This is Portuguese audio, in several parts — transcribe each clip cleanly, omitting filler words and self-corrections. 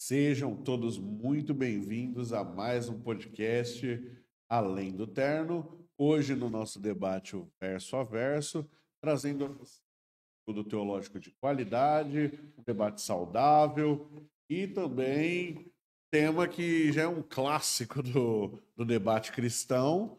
Sejam todos muito bem-vindos a mais um podcast Além do Terno. Hoje, no nosso debate o verso a verso, trazendo conteúdo teológico de qualidade, um debate saudável e também tema que já é um clássico do debate cristão,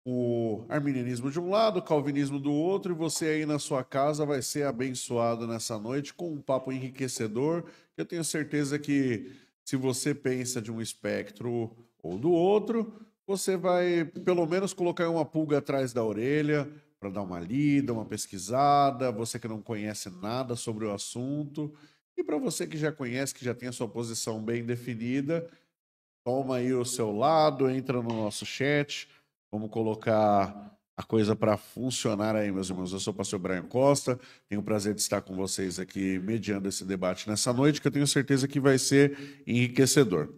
o arminianismo de um lado, o calvinismo do outro, e você aí na sua casa vai ser abençoado nessa noite com um papo enriquecedor, que eu tenho certeza que se você pensa de um espectro ou do outro, você vai pelo menos colocar uma pulga atrás da orelha para dar uma lida, uma pesquisada, você que não conhece nada sobre o assunto, e para você que já conhece, que já tem a sua posição bem definida, toma aí o seu lado, entra no nosso chat. Vamos colocar a coisa para funcionar aí, meus irmãos. Eu sou o pastor Brian Costa, tenho o prazer de estar com vocês aqui mediando esse debate nessa noite, que eu tenho certeza que vai ser enriquecedor.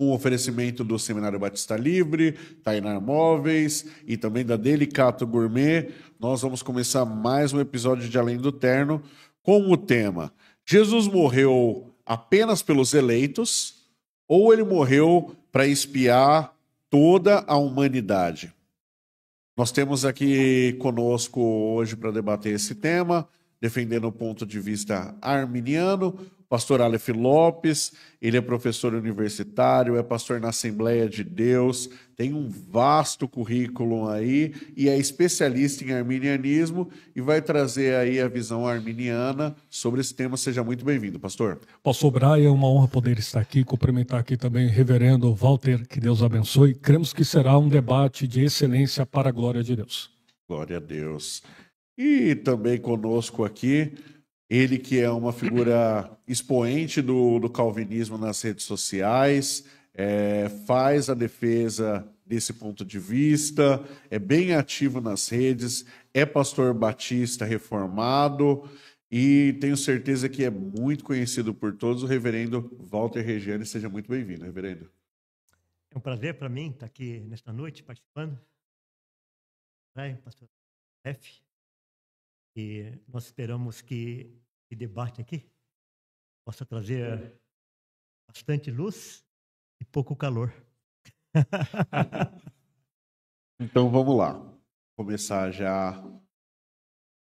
Um oferecimento do Seminário Batista Livre, Tainar Móveis e também da Delicato Gourmet. Nós vamos começar mais um episódio de Além do Terno com o tema: Jesus morreu apenas pelos eleitos ou ele morreu para expiar toda a humanidade? Nós temos aqui conosco hoje para debater esse tema, defendendo o ponto de vista arminiano, o pastor Aleph Lopes. Ele é professor universitário, é pastor na Assembleia de Deus, tem um vasto currículo aí e é especialista em arminianismo e vai trazer aí a visão arminiana sobre esse tema. Seja muito bem-vindo, pastor. Pastor Brian, é uma honra poder estar aqui, cumprimentar aqui também o reverendo Walter, que Deus abençoe. Cremos que será um debate de excelência para a glória de Deus. Glória a Deus. E também conosco aqui, ele que é uma figura expoente do calvinismo nas redes sociais, faz a defesa desse ponto de vista, é bem ativo nas redes, é pastor batista reformado e tenho certeza que é muito conhecido por todos, o reverendo Walter Regiane. Seja muito bem-vindo, reverendo. É um prazer para mim estar aqui nesta noite participando. Pastor F. E nós esperamos que esse debate aqui possa trazer bastante luz e pouco calor. Então vamos lá, começar já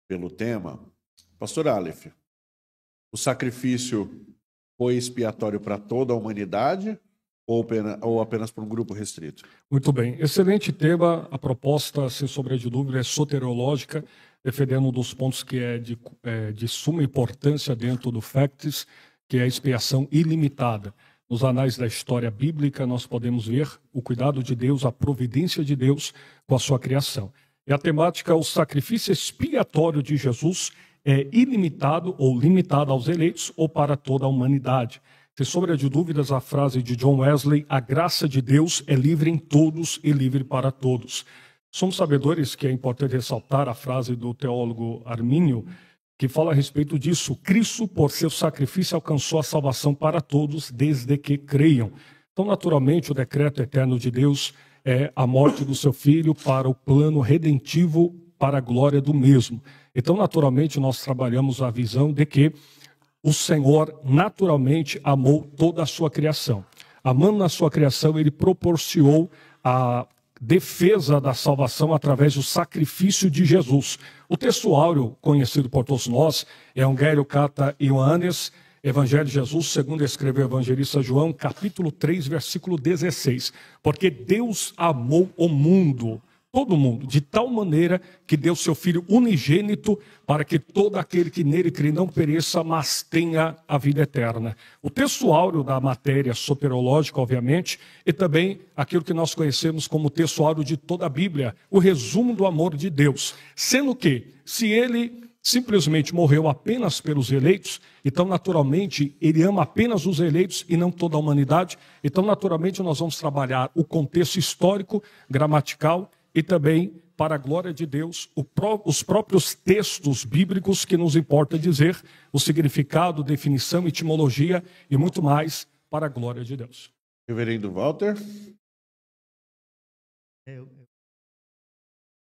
pelo tema. Pastor Aleph, o sacrifício foi expiatório para toda a humanidade ou apenas para um grupo restrito? Muito bem, excelente tema. A proposta, sem sombra de dúvida, é soteriológica, defendendo um dos pontos que é de suma importância dentro do Facts, que é a expiação ilimitada. Nos anais da história bíblica, nós podemos ver o cuidado de Deus, a providência de Deus com a sua criação. E a temática, o sacrifício expiatório de Jesus é ilimitado ou limitado aos eleitos ou para toda a humanidade. Sem sombra de dúvidas, a frase de John Wesley: a graça de Deus é livre em todos e livre para todos. Somos sabedores que é importante ressaltar a frase do teólogo Armínio, que fala a respeito disso: Cristo, por seu sacrifício, alcançou a salvação para todos, desde que creiam. Então, naturalmente, o decreto eterno de Deus é a morte do seu Filho para o plano redentivo, para a glória do mesmo. Então, naturalmente, nós trabalhamos a visão de que o Senhor naturalmente amou toda a sua criação. Amando a sua criação, ele proporcionou a defesa da salvação através do sacrifício de Jesus. O texto áureo, conhecido por todos nós, é Evangelho Cata Ioannes, Evangelho de Jesus, segundo escreveu o evangelista João, capítulo 3, versículo 16. Porque Deus amou o mundo, todo mundo, de tal maneira que deu seu Filho unigênito para que todo aquele que nele crê não pereça, mas tenha a vida eterna. O texto áureo da matéria soteriológica, obviamente, e também aquilo que nós conhecemos como texto áureo de toda a Bíblia, o resumo do amor de Deus. Sendo que, se ele simplesmente morreu apenas pelos eleitos, então naturalmente ele ama apenas os eleitos e não toda a humanidade. Então naturalmente nós vamos trabalhar o contexto histórico, gramatical e também, para a glória de Deus, os próprios textos bíblicos que nos importa dizer, o significado, definição, etimologia e muito mais, para a glória de Deus. Reverendo Walter.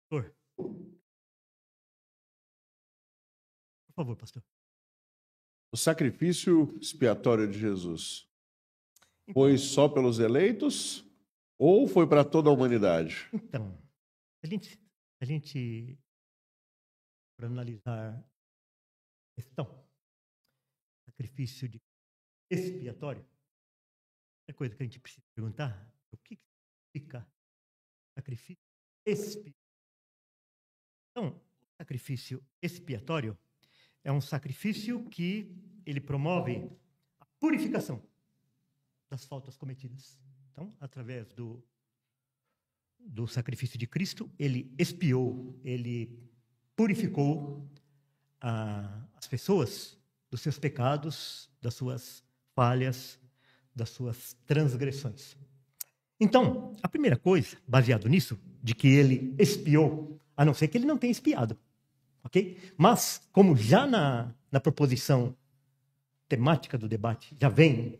Por favor, pastor. O sacrifício expiatório de Jesus Foi só pelos eleitos ou foi para toda a humanidade? Então, a gente para analisar a questão, sacrifício expiatório, a coisa que a gente precisa perguntar é o que significa sacrifício expiatório. Então, o sacrifício expiatório é um sacrifício que ele promove a purificação das faltas cometidas. Então, através do sacrifício de Cristo, ele expiou, ele purificou as pessoas dos seus pecados, das suas falhas, das suas transgressões. Então, a primeira coisa, baseado nisso, de que ele expiou, a não ser que ele não tenha expiado, ok? Mas, como já na proposição temática do debate já vem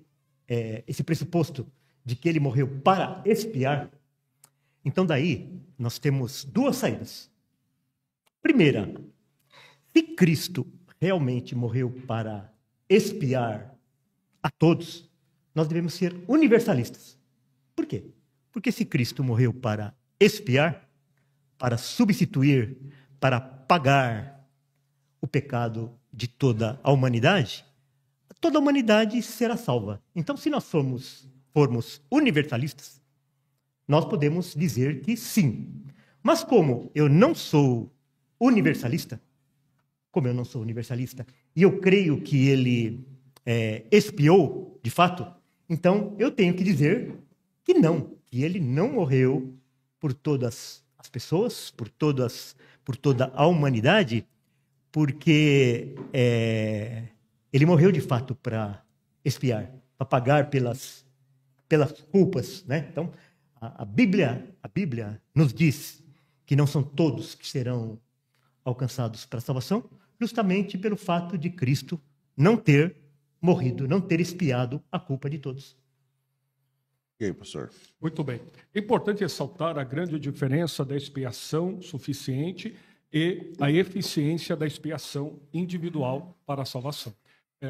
esse pressuposto de que ele morreu para expiar, então daí nós temos duas saídas. Primeira, se Cristo realmente morreu para expiar a todos, nós devemos ser universalistas. Por quê? Porque se Cristo morreu para expiar, para substituir, para pagar o pecado de toda a humanidade será salva. Então, se nós formos universalistas, nós podemos dizer que sim. Mas como eu não sou universalista, e eu creio que ele expiou, de fato, então eu tenho que dizer que não, que ele não morreu por todas as pessoas, por toda a humanidade, porque ele morreu de fato para expiar, para pagar pelas culpas, né? Então, a Bíblia nos diz que não são todos que serão alcançados para a salvação, justamente pelo fato de Cristo não ter morrido, não ter expiado a culpa de todos. E aí, pastor? Muito bem. É importante ressaltar a grande diferença da expiação suficiente e a eficiência da expiação individual para a salvação.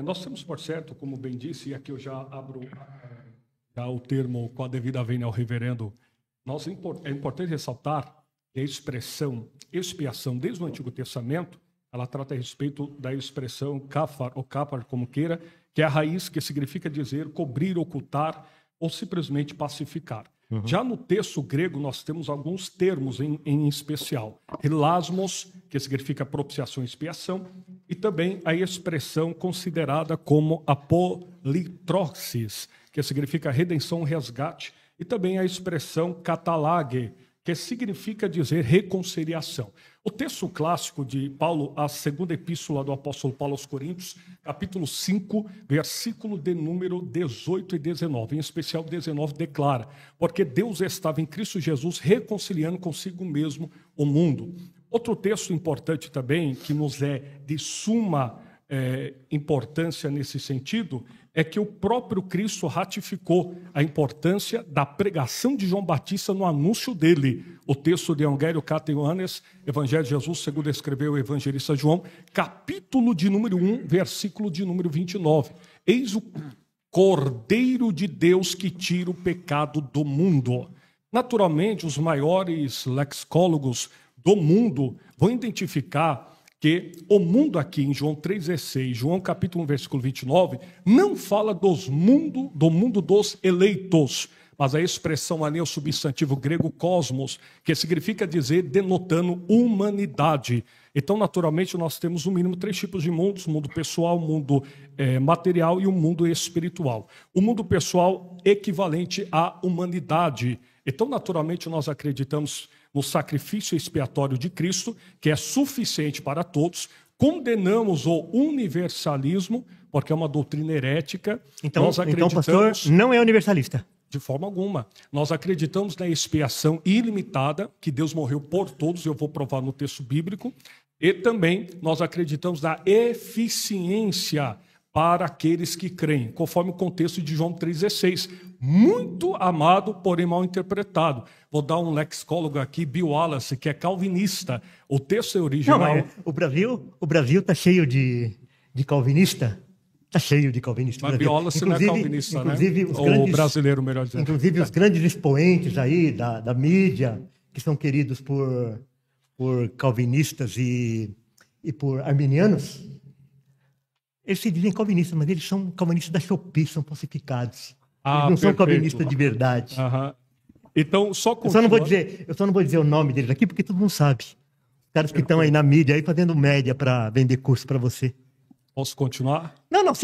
Nós temos por certo, como bem disse, e aqui eu já abro o termo com a devida vênia ao reverendo, é importante ressaltar que a expressão expiação, desde o Antigo Testamento, ela trata a respeito da expressão kafar, ou kapar, como queira, que é a raiz que significa dizer cobrir, ocultar ou simplesmente pacificar. Uhum. Já no texto grego, nós temos alguns termos em especial. Hilasmos, que significa propiciação e expiação, e também a expressão considerada como apolitroxis, que significa redenção, resgate, e também a expressão catalage, que significa dizer reconciliação. O texto clássico de Paulo, a segunda epístola do apóstolo Paulo aos Coríntios, capítulo 5, versículo de número 18 e 19, em especial 19, declara: porque Deus estava em Cristo Jesus reconciliando consigo mesmo o mundo. Outro texto importante também, que nos é de suma importância nesse sentido, é que o próprio Cristo ratificou a importância da pregação de João Batista no anúncio dele. O texto de Evangelho Cata Ioannes, Evangelho de Jesus, segundo escreveu o evangelista João, capítulo de número 1, versículo de número 29. Eis o Cordeiro de Deus que tira o pecado do mundo. Naturalmente, os maiores lexicólogos do mundo vão identificar que o mundo aqui em João 3,16, João capítulo 1, versículo 29, não fala do mundo dos eleitos, mas a expressão ali é o substantivo grego cosmos, que significa dizer denotando humanidade. Então, naturalmente, nós temos no mínimo 3 tipos de mundos: mundo pessoal, mundo material e o mundo espiritual. O mundo pessoal equivalente à humanidade. Então, naturalmente, nós acreditamos no sacrifício expiatório de Cristo, que é suficiente para todos. Condenamos o universalismo, porque é uma doutrina herética. Então, pastor, não é universalista. De forma alguma. Nós acreditamos na expiação ilimitada, que Deus morreu por todos, eu vou provar no texto bíblico. E também nós acreditamos na eficiência para aqueles que creem, conforme o contexto de João 3,16. Muito amado, porém mal interpretado. Vou dar um lexicólogo aqui, Bill Wallace, que é calvinista. O texto é original... Não, o Brasil está cheio de calvinista. Está cheio de calvinistas. Mas Biola se não é calvinista, inclusive, né? Os Ou grandes, brasileiro, melhor dizendo. inclusive os grandes expoentes aí da mídia, que são queridos por calvinistas e por arminianos, eles se dizem calvinistas, mas eles são calvinistas da Shopee, são falsificados. Eles não são calvinistas de verdade. Então, só eu só não vou dizer o nome deles aqui, porque todo mundo sabe. Os caras que estão aí na mídia aí fazendo média para vender curso para você. Posso continuar? Não, mas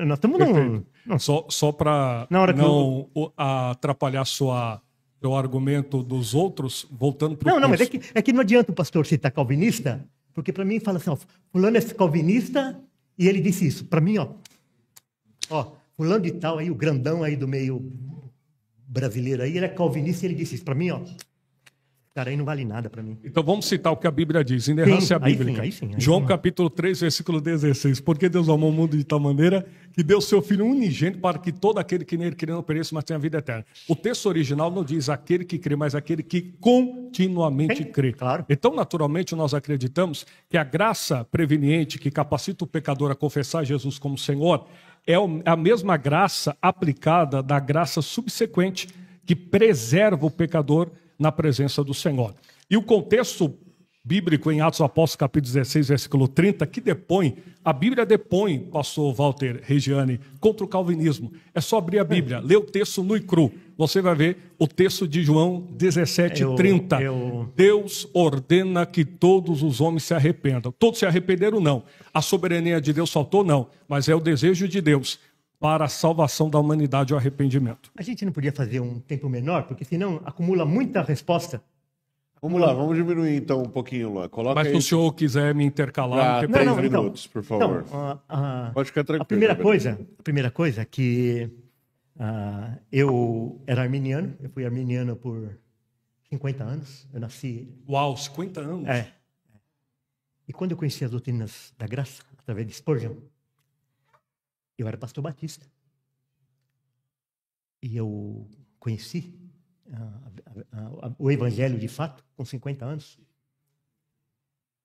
nós estamos num... Só para não atrapalhar seu argumento dos outros, voltando para o Não, mas é que não adianta o pastor citar calvinista, porque para mim fala assim, ó, fulano é calvinista e ele disse isso. Para mim, ó, fulano de tal aí, o grandão aí do meio brasileiro aí, ele é calvinista e ele disse isso. Para mim, ó, cara, aí não vale nada para mim. Então vamos citar o que a Bíblia diz, inerrância bíblica. Aí sim, João capítulo 3, versículo 16. Porque Deus amou o mundo de tal maneira que deu seu Filho unigênito para que todo aquele que nele crê não pereça, mas tenha vida eterna. O texto original não diz aquele que crê, mas aquele que continuamente crê. Claro. Então, naturalmente, nós acreditamos que a graça preveniente que capacita o pecador a confessar Jesus como Senhor é a mesma graça aplicada da graça subsequente que preserva o pecador na presença do Senhor. E o contexto bíblico em Atos Apóstolos, capítulo 16, versículo 30, que a Bíblia depõe, pastor Walter Regiane, contra o calvinismo. É só abrir a Bíblia, ler o texto nu e cru. Você vai ver o texto de João 17, 30. Deus ordena que todos os homens se arrependam. Todos se arrependeram, não. A soberania de Deus faltou, não. Mas é o desejo de Deus para a salvação da humanidade e o arrependimento. A gente não podia fazer um tempo menor, porque senão acumula muita resposta. Vamos lá, vamos diminuir então um pouquinho lá. Mas se o senhor quiser me intercalar... 3 minutos, por favor. Pode ficar tranquilo. A primeira coisa é que eu era arminiano, eu fui arminiano por 50 anos, eu nasci... Uau, 50 anos? É. E quando eu conheci as doutrinas da graça, através de Spurgeon, eu era pastor batista. E eu conheci o evangelho de fato com 50 anos.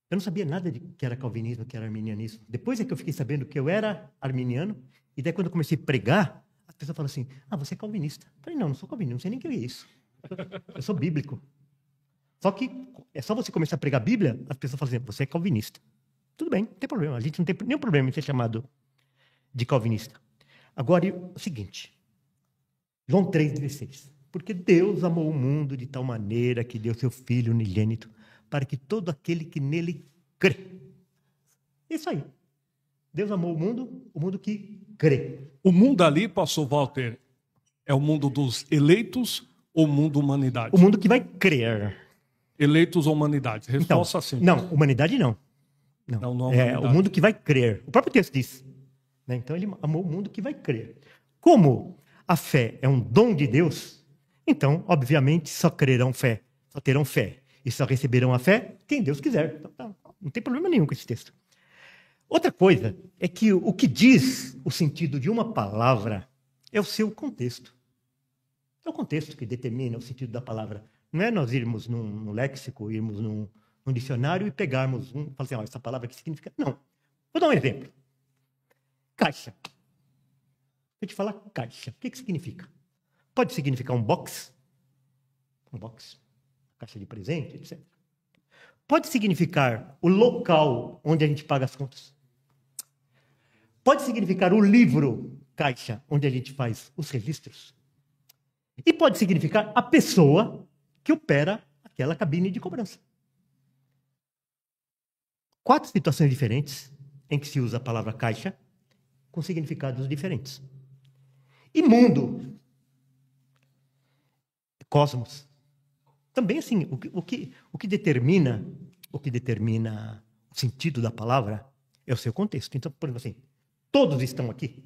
Eu não sabia nada de que era calvinismo, que era arminianismo. Depois é que eu fiquei sabendo que eu era arminiano. E daí quando eu comecei a pregar, as pessoas falam assim, você é calvinista. Eu falei, não sou calvinista, não sei nem o que é isso. Eu sou bíblico. Só que é só você começar a pregar a Bíblia, as pessoas falam assim, você é calvinista. Tudo bem, não tem problema. A gente não tem nenhum problema em ser chamado de calvinista. Agora, o seguinte, João 3,16. Porque Deus amou o mundo de tal maneira que deu seu Filho unigênito para que todo aquele que nele crê. Isso aí. Deus amou o mundo que crê. O mundo ali, pastor Walter, é o mundo dos eleitos ou o mundo humanidade? O mundo que vai crer. Eleitos ou humanidade? Resposta sim. Não, humanidade não. Não é o mundo que vai crer. O próprio texto diz. Então ele amou o mundo que vai crer. Como a fé é um dom de Deus, então, obviamente, só terão fé e só receberão a fé quem Deus quiser. Então, não tem problema nenhum com esse texto. Outra coisa é que o que diz o sentido de uma palavra é o seu contexto. É o contexto que determina o sentido da palavra. Não é nós irmos num léxico, irmos num dicionário e pegarmos falar assim, essa palavra que significa... Não. Vou dar um exemplo. Caixa. Vou te falar caixa. O que significa? Pode significar um box, caixa de presente, etc. Pode significar o local onde a gente paga as contas. Pode significar o livro, caixa, onde a gente faz os registros. E pode significar a pessoa que opera aquela cabine de cobrança. 4 situações diferentes em que se usa a palavra caixa com significados diferentes. E mundo, cosmos. Também assim, o que determina o sentido da palavra é o seu contexto. Então, por exemplo assim, todos estão aqui?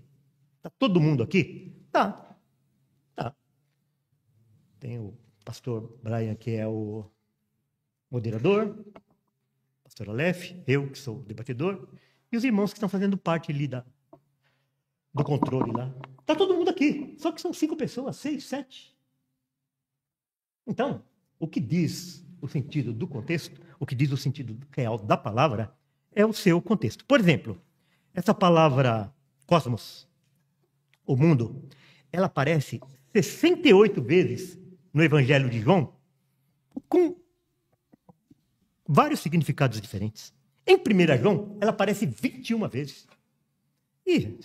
Está todo mundo aqui? Tá. Tem o pastor Brian, que é o moderador, o pastor Aleph, eu, que sou o debatedor, e os irmãos que estão fazendo parte ali do controle lá. Está todo mundo aqui, só que são 5 pessoas, 6, 7. Então, o que diz o sentido do contexto, o que diz o sentido real da palavra, é o seu contexto. Por exemplo, essa palavra cosmos, o mundo, ela aparece 68 vezes no Evangelho de João, com vários significados diferentes. Em 1 João, ela aparece 21 vezes. E,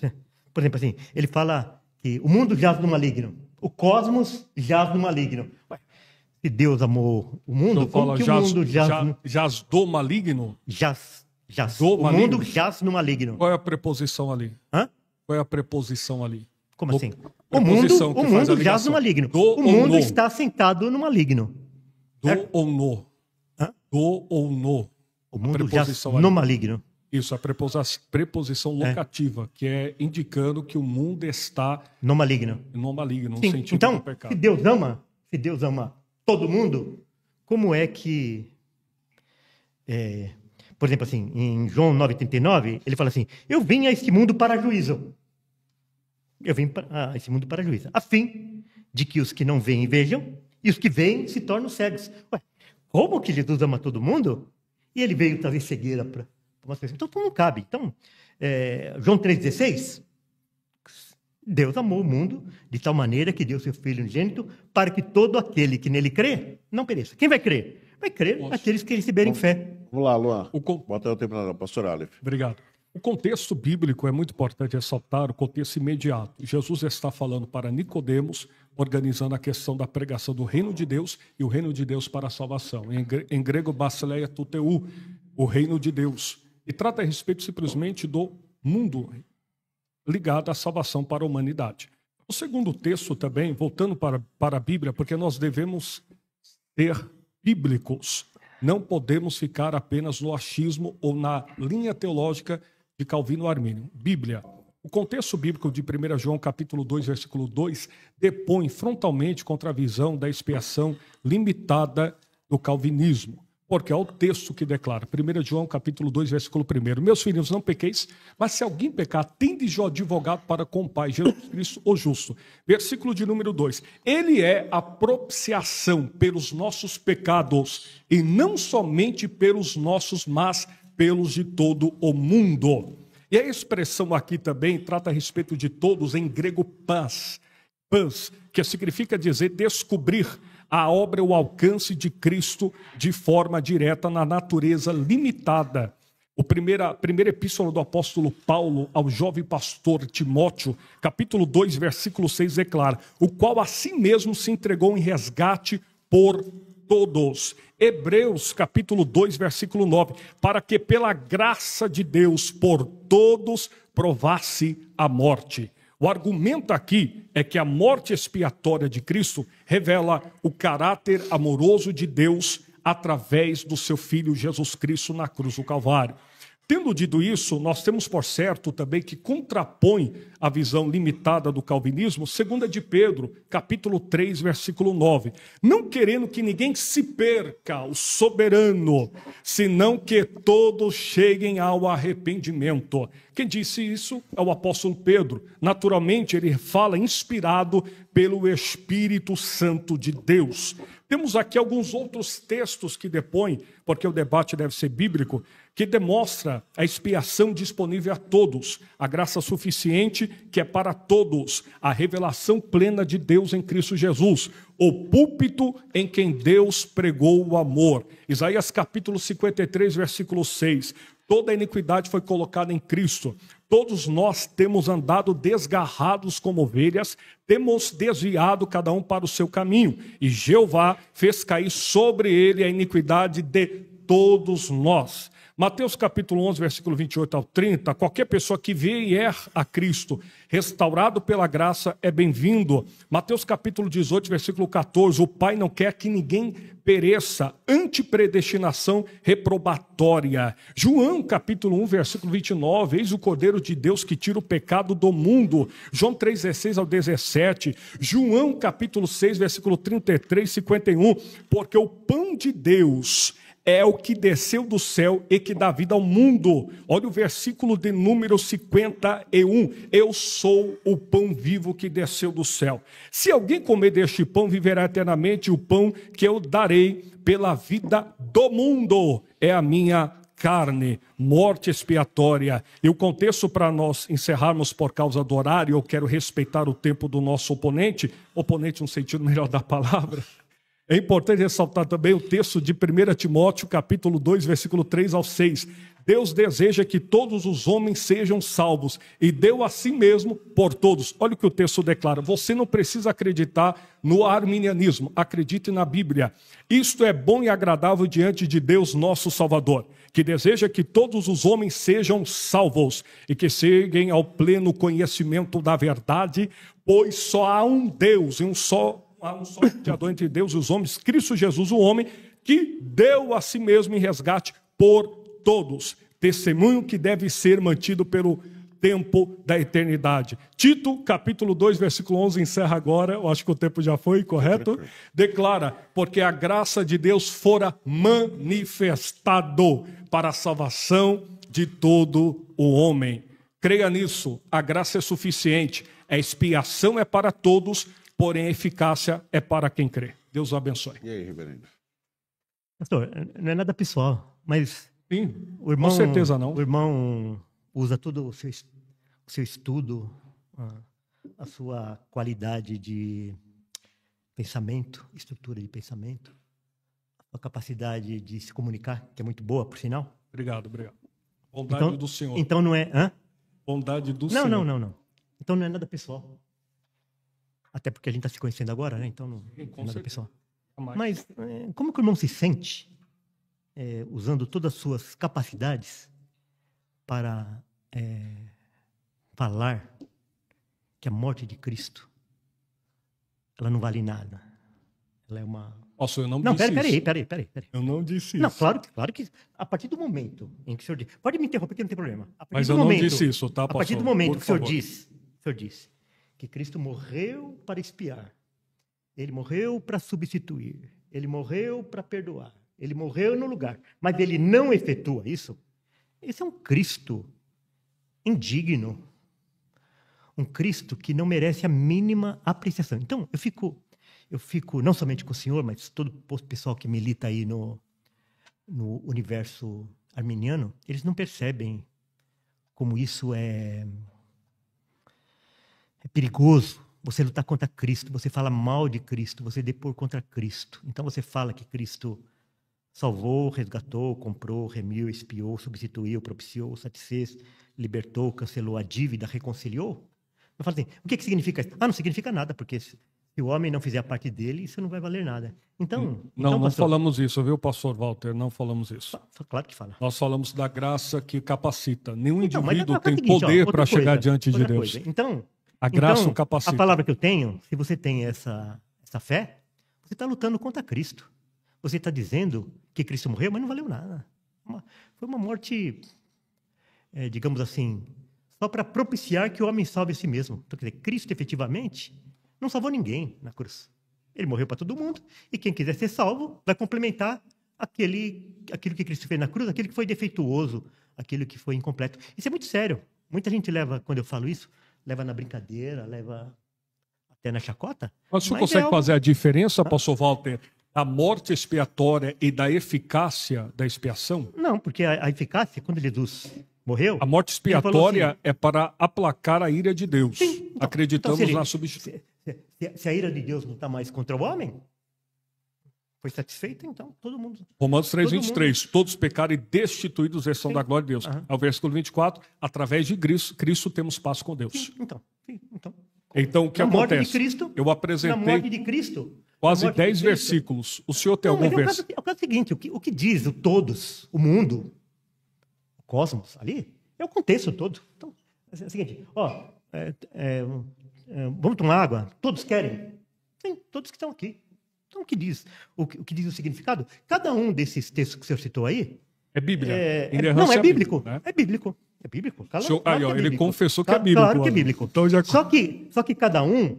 por exemplo, assim, ele fala que o mundo jaz no maligno, o cosmos jaz no maligno. Ué, se Deus amou o mundo, Então, como que o mundo jaz do maligno? Jaz. Do O maligno? mundo jaz no maligno. Qual é a preposição ali? Hã? Qual é a preposição ali? Como assim? O Preposição mundo que faz a jaz ligação. no maligno. Do O ou mundo no? está sentado no maligno. Do Certo? ou no? Hã? Do ou no? O mundo jaz preposição no ali. maligno. Isso, a preposição locativa, que é indicando que o mundo está No maligno. no maligno, no Sim, sentido então, do pecado. se Deus ama todo mundo, como é que... por exemplo, assim, em João 9,39, ele fala assim, eu vim a este mundo para juízo. Eu vim a esse mundo para juízo, a fim de que os que não veem vejam, e os que veem se tornam cegos. Ué, como que Jesus ama todo mundo? E ele veio trazer cegueira para umas pessoas. Então, não cabe. Então, João 3,16, Deus amou o mundo de tal maneira que deu seu Filho unigênito para que todo aquele que nele crê, não pereça. Quem vai crer? Vai crer aqueles que receberem fé. Vamos lá, Luan. O con- Bota eu terminar, pastor Aleph. Obrigado. O contexto bíblico é muito importante ressaltar, o contexto imediato. Jesus está falando para Nicodemos, organizando a questão da pregação do reino de Deus e o reino de Deus para a salvação. Em grego, basileia tuteu, o reino de Deus. E trata a respeito simplesmente do mundo ligado à salvação para a humanidade. O segundo texto também, voltando para a Bíblia, porque nós devemos ser bíblicos. Não podemos ficar apenas no achismo ou na linha teológica de Calvino Armínio. Bíblia. O contexto bíblico de 1 João capítulo 2, versículo 2, depõe frontalmente contra a visão da expiação limitada do calvinismo. Porque é o texto que declara, 1 João capítulo 2, versículo 1. Meus filhos, não pequeis, mas se alguém pecar, tendes o advogado para com o Pai, Jesus Cristo, o justo. Versículo de número 2. Ele é a propiciação pelos nossos pecados, e não somente pelos nossos, mas pelos de todo o mundo. E a expressão aqui também trata a respeito de todos, em grego pans, que significa dizer descobrir a obra, o alcance de Cristo de forma direta na natureza limitada. A primeira epístola do apóstolo Paulo ao jovem pastor Timóteo, capítulo 2, versículo 6, declara, o qual a si mesmo se entregou em resgate por todos. Hebreus, capítulo 2, versículo 9, para que pela graça de Deus por todos provasse a morte. O argumento aqui é que a morte expiatória de Cristo revela o caráter amoroso de Deus através do seu Filho Jesus Cristo na cruz do Calvário. Tendo dito isso, nós temos por certo também que contrapõe a visão limitada do calvinismo, 2 de Pedro, capítulo 3, versículo 9. Não querendo que ninguém se perca, o soberano, senão que todos cheguem ao arrependimento. Quem disse isso é o apóstolo Pedro. Naturalmente, ele fala inspirado pelo Espírito Santo de Deus. Temos aqui alguns outros textos que depõem, porque o debate deve ser bíblico, que demonstra a expiação disponível a todos, a graça suficiente que é para todos, a revelação plena de Deus em Cristo Jesus, o púlpito em quem Deus pregou o amor. Isaías capítulo 53, versículo 6. Toda a iniquidade foi colocada em Cristo. Todos nós temos andado desgarrados como ovelhas, temos desviado cada um para o seu caminho. E Jeová fez cair sobre ele a iniquidade de todos nós. Mateus capítulo 11, versículo 28 ao 30, qualquer pessoa que vier a Cristo, restaurado pela graça, é bem-vindo. Mateus capítulo 18, versículo 14, o Pai não quer que ninguém pereça, antipredestinação reprobatória. João capítulo 1, versículo 29, eis o Cordeiro de Deus que tira o pecado do mundo. João 3, 16 ao 17, João capítulo 6, versículo 33, 51, porque o pão de Deus é o que desceu do céu e que dá vida ao mundo. Olha o versículo de número 51. Eu sou o pão vivo que desceu do céu. Se alguém comer deste pão, viverá eternamente. O pão que eu darei pela vida do mundo é a minha carne, morte expiatória. E o contexto para nós encerrarmos por causa do horário, eu quero respeitar o tempo do nosso oponente no sentido melhor da palavra. É importante ressaltar também o texto de 1 Timóteo, capítulo 2, versículo 3 ao 6. Deus deseja que todos os homens sejam salvos e deu a si mesmo por todos. Olha o que o texto declara. Você não precisa acreditar no arminianismo. Acredite na Bíblia. Isto é bom e agradável diante de Deus, nosso Salvador, que deseja que todos os homens sejam salvos e que cheguem ao pleno conhecimento da verdade, pois só há um Deus e há um só mediador entre Deus e os homens, Cristo Jesus, o homem, que deu a si mesmo em resgate por todos. Testemunho que deve ser mantido pelo tempo da eternidade. Tito, capítulo 2, versículo 11, encerra agora. Eu acho que o tempo já foi, correto? Declara, porque a graça de Deus fora manifestado para a salvação de todo o homem. Creia nisso, a graça é suficiente. A expiação é para todos, porém a eficácia é para quem crê. Deus o abençoe. E aí, reverendo? Pastor, não é nada pessoal, mas Sim, o irmão, com certeza não. O irmão usa todo o seu estudo, a sua qualidade de pensamento, estrutura de pensamento, a capacidade de se comunicar, que é muito boa, por sinal. Obrigado. Bondade do Senhor. Então não é... Hã? Bondade do Senhor. Não. Então não é nada pessoal. Até porque a gente está se conhecendo agora, né? Então não é nada pessoal. Mas como que o irmão se sente usando todas as suas capacidades para falar que a morte de Cristo ela não vale nada? Ela é uma... Nossa, eu não disse isso. Peraí. Eu não disse Não, isso. claro que a partir do momento em que o senhor diz... Pode me interromper que não tem problema. Mas eu não disse isso, tá, pastor? A partir do momento que o senhor favor. disse que Cristo morreu para expiar, ele morreu para substituir, ele morreu para perdoar, ele morreu no lugar, mas ele não efetua isso, esse é um Cristo indigno, um Cristo que não merece a mínima apreciação. Então, eu fico não somente com o senhor, mas todo o pessoal que milita aí no universo arminiano, eles não percebem como isso é perigoso. Você lutar contra Cristo, você fala mal de Cristo, você depor contra Cristo. Então você fala que Cristo salvou, resgatou, comprou, remiu, expiou, substituiu, propiciou, satisfez, libertou, cancelou a dívida, reconciliou. Eu falo assim, o que significa isso? Não significa nada, porque se o homem não fizer a parte dele, isso não vai valer nada. Então, não pastor, falamos isso, viu, pastor Walter? Não falamos isso. Claro que fala. Nós falamos da graça que capacita. Nenhum Então, mas indivíduo é o tem seguinte, poder outra para chegar coisa, diante de outra Deus. coisa. Então, A graça o capacita. a palavra que eu tenho, se você tem essa fé, você está lutando contra Cristo. Você está dizendo que Cristo morreu, mas não valeu nada. Foi uma morte, digamos assim, só para propiciar que o homem salve a si mesmo. Então, quer dizer, Cristo efetivamente não salvou ninguém na cruz. Ele morreu para todo mundo e quem quiser ser salvo vai complementar aquilo que Cristo fez na cruz, aquilo que foi defeituoso, aquilo que foi incompleto. Isso é muito sério. Muita gente leva, quando eu falo isso, leva na brincadeira, leva até na chacota. Mas o senhor consegue fazer a diferença, pastor Walter, da morte expiatória e da eficácia da expiação? Não, porque a eficácia, quando Jesus morreu... A morte expiatória assim, é para aplacar a ira de Deus. Sim, então, Acreditamos na substituição. Se a ira de Deus não está mais contra o homem, foi satisfeita, então todo mundo... Romanos 3:23, todos pecaram e destituídos estão da glória de Deus. Aham. Ao versículo 24, através de Cristo temos paz com Deus. Então, o que na morte acontece? de Cristo, Eu na apresentei morte de Cristo, quase na morte 10 de Cristo. versículos. O senhor tem Não, algum mas versículo? é o caso seguinte, o que diz o todos, o mundo, o cosmos ali, é o contexto todo. Então, é o seguinte, vamos tomar água? Todos querem? Sim, todos que estão aqui. Então, o que diz o significado? Cada um desses textos que o senhor citou aí... É Bíblia. Não, é bíblico. Né? É bíblico. É bíblico. Claro, Senhor, claro aí, que é ele bíblico. confessou que é bíblico. Claro que é bíblico. Então, já... Só que cada um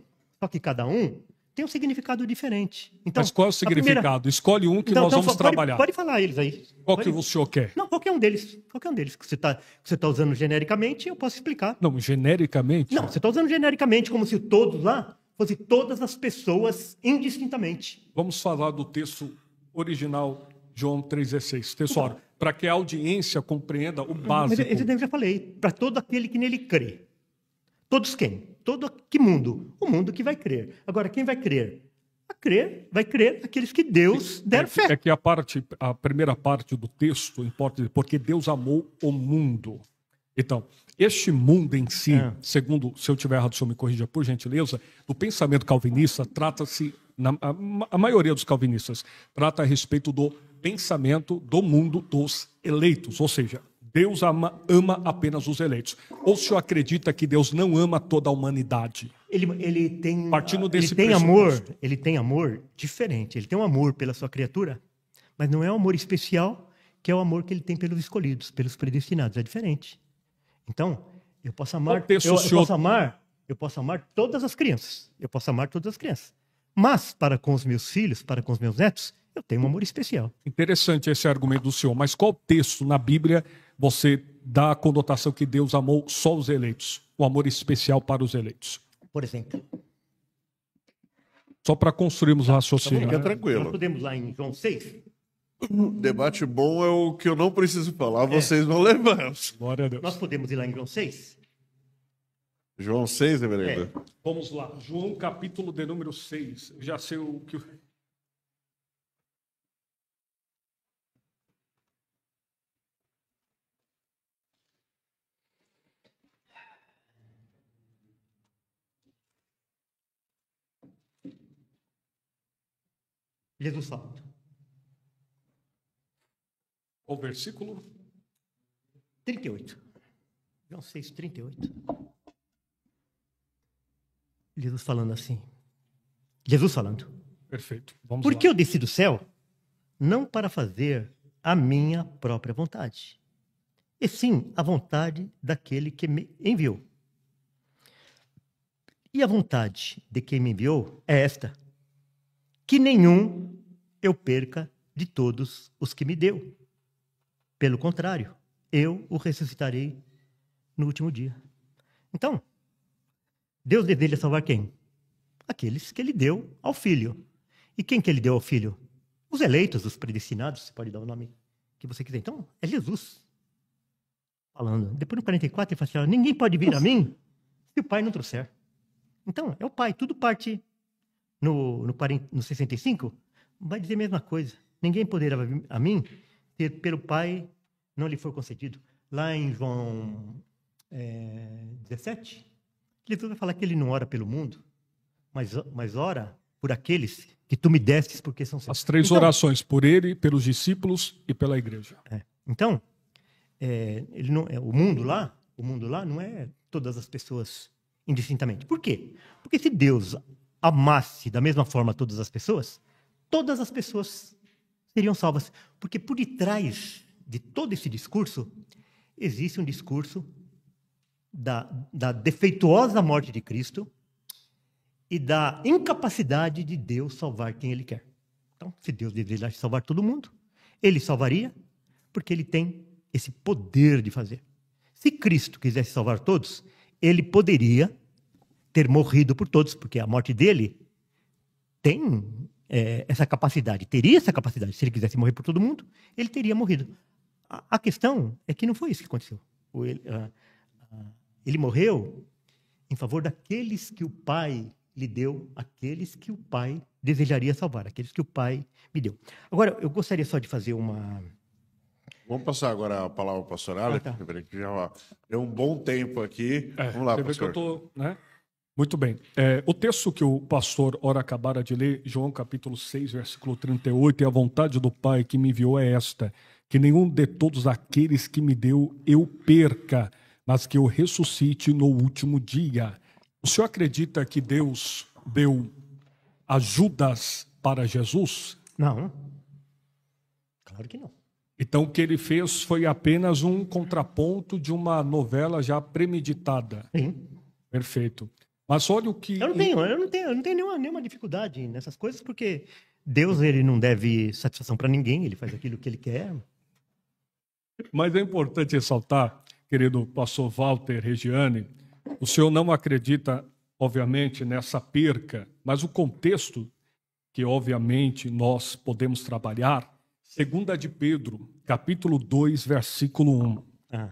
tem um significado diferente. Então, Mas qual é o significado? Escolhe um que nós vamos trabalhar. Pode falar eles aí. Qual que o senhor quer? Não, qualquer um deles. Qualquer um deles que você está usando genericamente, eu posso explicar. Não, genericamente? Não, você está usando genericamente, como se todos lá fossem todas as pessoas indistintamente. Vamos falar do texto original João 3,16. Tesouro, para que a audiência compreenda o básico. Mas eu já falei, para todo aquele que nele crê. Todos quem? Todo que mundo? O mundo que vai crer. Agora, quem vai crer? Vai crer aqueles que Deus der fé. É que a primeira parte do texto importa dizer, porque Deus amou o mundo. Então, este mundo em si, segundo, se eu tiver errado, o senhor me corrija por gentileza, do pensamento calvinista, trata-se, a maioria dos calvinistas, trata a respeito do pensamento do mundo dos eleitos, ou seja, Deus ama apenas os eleitos. Ou o senhor acredita que Deus não ama toda a humanidade? Ele tem, partindo desse ele tem amor diferente. Ele tem um amor pela sua criatura, mas não é um amor especial, que é o amor que ele tem pelos escolhidos, pelos predestinados. É diferente. Então, eu posso amar todas as crianças. Eu posso amar todas as crianças. Mas para com os meus filhos, para com os meus netos, eu tenho um amor especial. Interessante esse argumento do senhor, mas qual texto na Bíblia você dá a conotação que Deus amou só os eleitos? O amor especial para os eleitos? Por exemplo. Só para construirmos o raciocínio. Fica tranquilo. Nós podemos lá em João 6. Debate bom é o que eu não preciso falar, vocês vão levando. Glória a Deus. Nós podemos ir lá em João 6? João 6, reverendo? Vamos lá. João, capítulo de número 6. Já sei o que... Jesus fala. O versículo? 38. João 6, 38. Jesus falando assim. Jesus falando. Perfeito. Vamos Porque lá. eu desci do céu, não para fazer a minha própria vontade, e sim a vontade daquele que me enviou. E a vontade de quem me enviou é esta: que nenhum eu perca de todos os que me deu. Pelo contrário, eu o ressuscitarei no último dia. Então, Deus deseja salvar quem? Aqueles que ele deu ao Filho. E quem que ele deu ao Filho? Os eleitos, os predestinados, você pode dar o nome que você quiser. Então, é Jesus falando. Depois no 44 ele fala assim, ninguém pode vir a mim se o Pai não trouxer. Então, é o Pai, tudo parte no 65, vai dizer a mesma coisa. Ninguém poderá vir a mim se pelo Pai não lhe for concedido. Lá em João 17, Jesus vai falar que ele não ora pelo mundo, mas ora por aqueles que tu me destes porque são seus. As três orações, por ele, pelos discípulos e pela igreja. Então, ele não, o mundo lá não é todas as pessoas indistintamente. Por quê? Porque se Deus amasse da mesma forma todas as pessoas seriam salvas. Porque por detrás de todo esse discurso, existe um discurso da defeituosa morte de Cristo e da incapacidade de Deus salvar quem Ele quer. Então, se Deus desejasse salvar todo mundo, Ele salvaria, porque Ele tem esse poder de fazer. Se Cristo quisesse salvar todos, Ele poderia ter morrido por todos, porque a morte dele tem essa capacidade, teria essa capacidade. Se ele quisesse morrer por todo mundo, ele teria morrido. A questão é que não foi isso que aconteceu. Ele morreu em favor daqueles que o Pai lhe deu, aqueles que o Pai desejaria salvar, aqueles que o Pai me deu. Agora, eu gostaria só de fazer uma... Vamos passar agora a palavra ao pastor Alex, que já deu um bom tempo aqui. Vamos lá, pastor. Que eu tô, né? Muito bem. O texto que o pastor ora acabara de ler, João capítulo 6, versículo 38, e a vontade do Pai que me enviou é esta, que nenhum de todos aqueles que me deu eu perca, mas que eu ressuscite no último dia. O senhor acredita que Deus deu ajudas para Jesus? Não. Claro que não. Então o que ele fez foi apenas um contraponto de uma novela já premeditada. Sim. Perfeito. Mas olha o que... Eu não tenho nenhuma dificuldade nessas coisas, porque Deus ele não deve satisfação para ninguém, ele faz aquilo que ele quer. Mas é importante ressaltar, querido pastor Walter Regiane, o senhor não acredita, obviamente, nessa perca, mas o contexto que, obviamente, nós podemos trabalhar Segunda de Pedro, capítulo 2, versículo 1.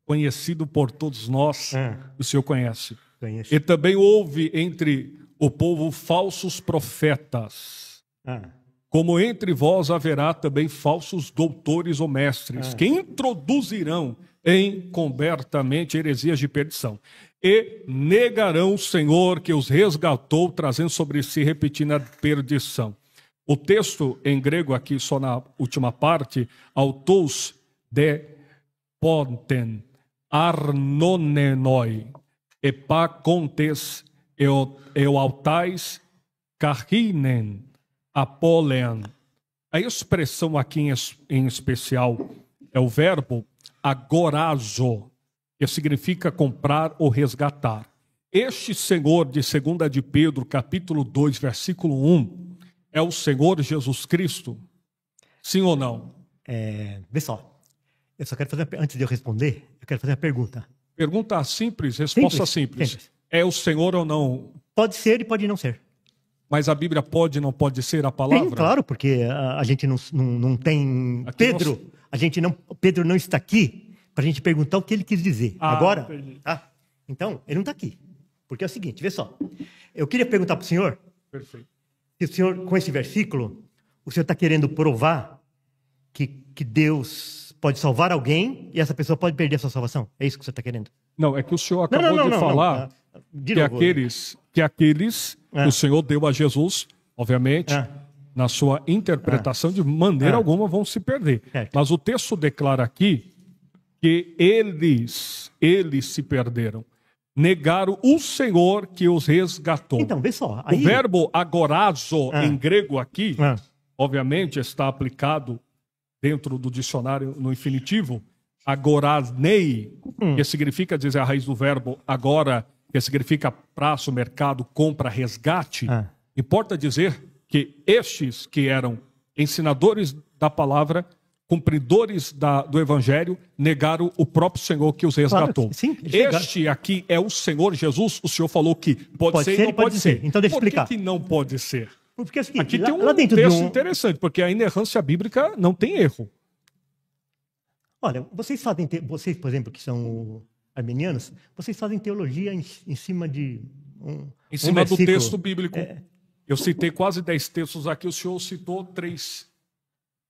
Conhecido por todos nós, o Senhor conhece. Conheço. E também houve entre o povo falsos profetas. Como entre vós haverá também falsos doutores ou mestres, que introduzirão encobertamente heresias de perdição. E negarão o Senhor que os resgatou, trazendo sobre si repetindo a perdição. O texto em grego aqui, só na última parte, autos de ponten, arnonenoi, epacontes, eualtais, carrinen, apolean. A expressão aqui em especial é o verbo agorazo, que significa comprar ou resgatar. Este Senhor de 2 de Pedro, capítulo 2, versículo 1, é o Senhor Jesus Cristo? Sim ou não? Vê só, eu só quero fazer, antes de eu responder, eu quero fazer uma pergunta. Pergunta simples, resposta simples. É o Senhor ou não? Pode ser e pode não ser. Mas a Bíblia pode e não pode ser a palavra? Sim, claro, porque a gente não tem... Aqui Pedro, Pedro não está aqui para a gente perguntar o que ele quis dizer. Agora, tá? Então, ele não está aqui. Porque é o seguinte, vê só. Eu queria perguntar para o senhor... Perfeito. Se o senhor, com esse versículo, o senhor está querendo provar que Deus pode salvar alguém e essa pessoa pode perder a sua salvação? É isso que o senhor está querendo? Não, é que o senhor acabou de falar que aqueles que o Senhor deu a Jesus, obviamente, na sua interpretação, de maneira alguma vão se perder. Certo. Mas o texto declara aqui que eles se perderam. Negaram o Senhor que os resgatou. Então, vê só. O verbo agorazo em grego aqui, obviamente, está aplicado dentro do dicionário no infinitivo, agoraznei, que significa dizer a raiz do verbo agora, que significa prazo, mercado, compra, resgate. Importa dizer que estes que eram ensinadores da palavra, cumpridores do evangelho, negaram o próprio Senhor que os resgatou. Claro, sim, este aqui é o Senhor Jesus. O Senhor falou que pode ser e não pode ser. Então deixa eu explicar. Por que não pode ser? Porque é o seguinte, aqui tem um texto interessante, porque a inerrância bíblica não tem erro. Olha, vocês, por exemplo, que são armenianos, vocês fazem teologia em cima de em cima do texto bíblico. Eu citei quase 10 textos aqui, o senhor citou 3.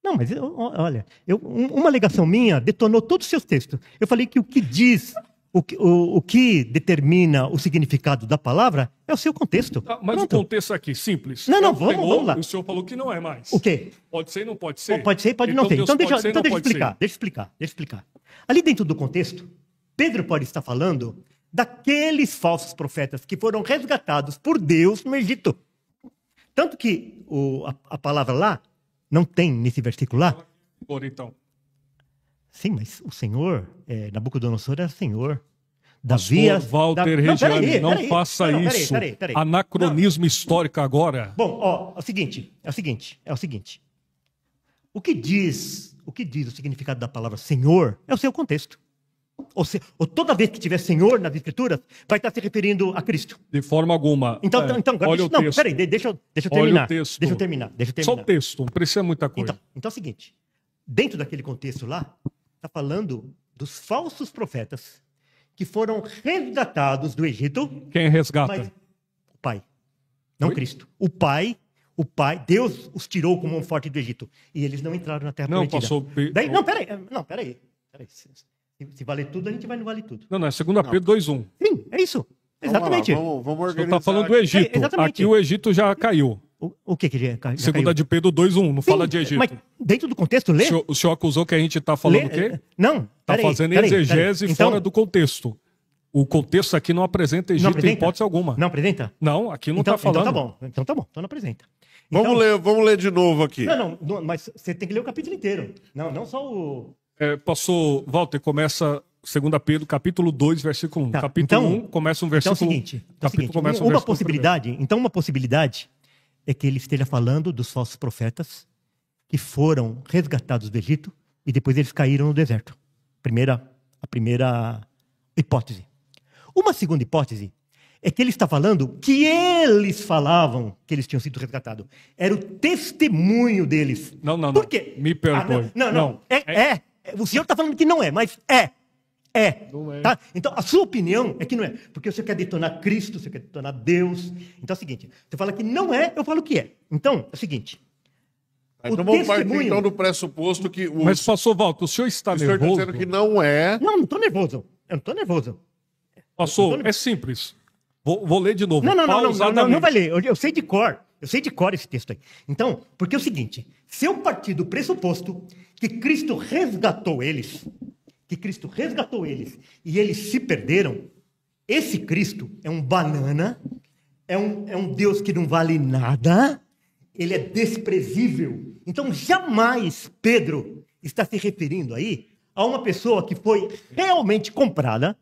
Não, mas olha, uma alegação minha detonou todos os seus textos. Eu falei que o que diz, o que determina o significado da palavra é o seu contexto. Mas Pronto. o contexto aqui, simples. Vamos lá. O senhor falou que não é mais. O quê? Pode ser e não pode ser? Pode ser e pode não ser. Então deixa eu explicar. explicar. Ali dentro do contexto, Pedro pode estar falando daqueles falsos profetas que foram resgatados por Deus no Egito. Tanto que a palavra lá, não tem nesse versículo lá? Então. Sim, mas o Senhor, Nabucodonosor era Senhor. Pastor Walter Regiane, não faça isso. Peraí. Anacronismo histórico agora. Bom, é o seguinte. O que diz o significado da palavra Senhor é o seu contexto. Ou toda vez que tiver Senhor nas Escrituras, vai estar se referindo a Cristo. De forma alguma. Então olha o texto. Peraí, deixa eu terminar. Olha o texto. Deixa eu terminar. Só o texto, não precisa muita coisa. Então é o seguinte, dentro daquele contexto lá, está falando dos falsos profetas que foram resgatados do Egito. Quem resgata? Mas o Pai, não Cristo. O Pai, Deus os tirou com mão forte do Egito. E eles não entraram na Terra Prometida. Peraí. Se valer tudo, a gente vai no vale tudo. Não, é 2 Pedro 2:1. Sim, é isso. Exatamente. Vamos organizar. Você está falando do Egito. Aqui o Egito já caiu. O que já caiu? 2 de Pedro 2:1, não fala de Egito. Mas dentro do contexto, lê. O senhor acusou que a gente está falando o quê? Não. Está fazendo exegese fora do contexto. O contexto aqui não apresenta Egito em hipótese alguma. Não apresenta? Não, aqui não está falando. Então tá bom. Então não apresenta. Vamos ler de novo aqui. Não, mas você tem que ler o capítulo inteiro. Não só o... Pastor Walter, começa 2 Pedro, capítulo 2, versículo 1. Tá, capítulo 1 começa um versículo... Uma possibilidade é que ele esteja falando dos falsos profetas que foram resgatados do Egito e depois eles caíram no deserto. A primeira hipótese. Uma segunda hipótese é que ele está falando que eles falavam que eles tinham sido resgatados. Era o testemunho deles. Não, não, não. Por quê? Me perdoe. Não. O senhor está falando que não é, mas é. Não é. Tá? Então, a sua opinião é que não é. Porque você quer detonar Cristo, você quer detonar Deus. Então é o seguinte, você fala que não é, eu falo que é. Então, é o seguinte. Então vamos partir então do pressuposto que... Mas, pastor Walter, o senhor está o senhor está nervoso? dizendo que não é... Não estou nervoso. Eu não estou nervoso. Pastor, é simples. Vou ler de novo. Não vai ler. Eu sei de cor. Eu sei de cor esse texto aí. Então, porque é o seguinte, se eu partir do pressuposto que Cristo resgatou eles, e eles se perderam, esse Cristo é um banana, é um Deus que não vale nada, ele é desprezível. Então, jamais Pedro está se referindo aí a uma pessoa que foi realmente comprada,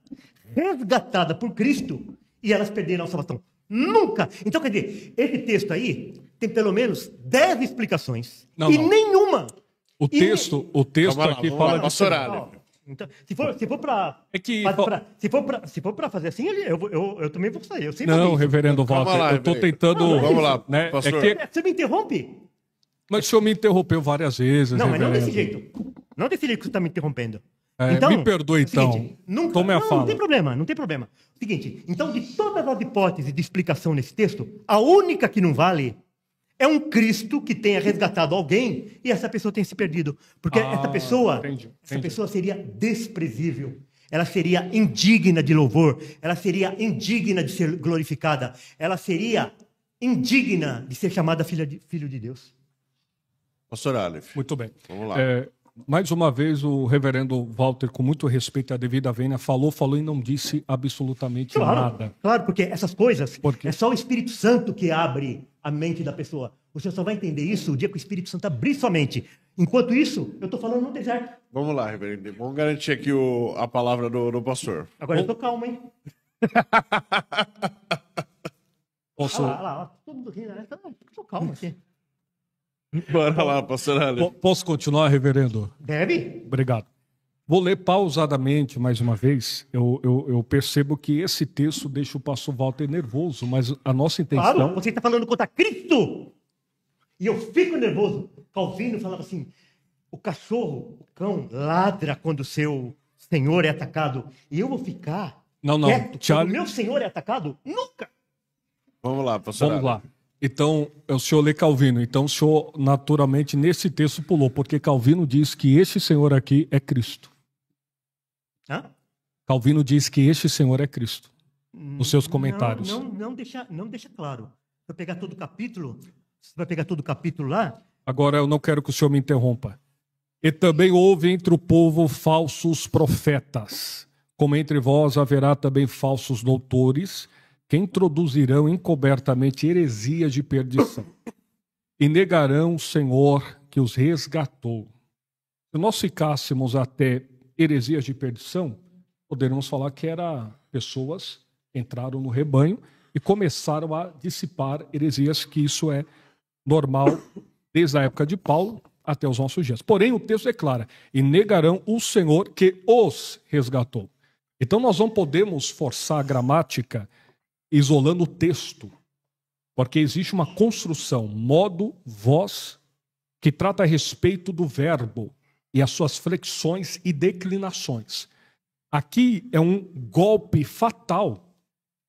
resgatada por Cristo, e elas perderam a salvação. Nunca! Então, quer dizer, esse texto aí tem pelo menos 10 explicações. Não. Nenhuma. O texto aqui fala de horário. Então, se for para se for para fazer assim, eu também vou sair. Eu sempre Não, falei isso. reverendo Walter, lá, eu estou tentando... Vamos lá, né, pastor. Você me interrompe? Mas o senhor me interrompeu várias vezes, Não, mas não reverendo. desse jeito. Não desse jeito que você está me interrompendo. Me perdoe, é o seguinte, então. Nunca, Tome a fala. Não tem problema. O seguinte, então, de todas as hipóteses de explicação nesse texto, a única que não vale é um Cristo que tenha resgatado alguém e essa pessoa tenha se perdido. Porque essa pessoa seria desprezível. Ela seria indigna de louvor. Ela seria indigna de ser glorificada. Ela seria indigna de ser chamada filho de Deus. Pastor Aleph. Muito bem. Vamos lá. Mais uma vez, o reverendo Walter, com muito respeito à devida vênia, falou e não disse absolutamente nada. Claro, porque essas coisas, Porque... é só o Espírito Santo que abre a mente da pessoa. Você só vai entender isso o dia que o Espírito Santo abrir sua mente. Enquanto isso, eu estou falando no deserto. Vamos lá, reverendo. Vamos garantir aqui a palavra do pastor. Agora eu estou calmo, hein? Posso... Olha lá, todo mundo rindo, né? Estou calmo aqui. Bora lá, pastor Aleph. Posso continuar, reverendo? Deve? Obrigado. Vou ler pausadamente mais uma vez. Eu percebo que esse texto deixa o pastor Walter nervoso, mas a nossa intenção... Claro, você está falando contra Cristo! E eu fico nervoso. Calvino falava assim, o cão, ladra quando o seu senhor é atacado. E eu vou ficar quieto quando o meu senhor é atacado? Nunca! Vamos lá, pastor Vamos Aleph. lá. Então, o senhor lê Calvino. Então, o senhor, naturalmente, nesse texto pulou, porque Calvino diz que este senhor aqui é Cristo. Hã? Calvino diz que este senhor é Cristo. Nos seus comentários. Não deixa claro. Você vai pegar todo o capítulo lá? Agora, eu não quero que o senhor me interrompa. E também houve entre o povo falsos profetas, como entre vós haverá também falsos doutores, que introduzirão encobertamente heresias de perdição, e negarão o Senhor que os resgatou. Se nós ficássemos até heresias de perdição, poderíamos falar que eram pessoas que entraram no rebanho e começaram a dissipar heresias, que isso é normal desde a época de Paulo até os nossos dias. Porém, o texto declara, e negarão o Senhor que os resgatou. Então, nós não podemos forçar a gramática isolando o texto, porque existe uma construção, modo, voz, que trata a respeito do verbo e as suas flexões e declinações. Aqui é um golpe fatal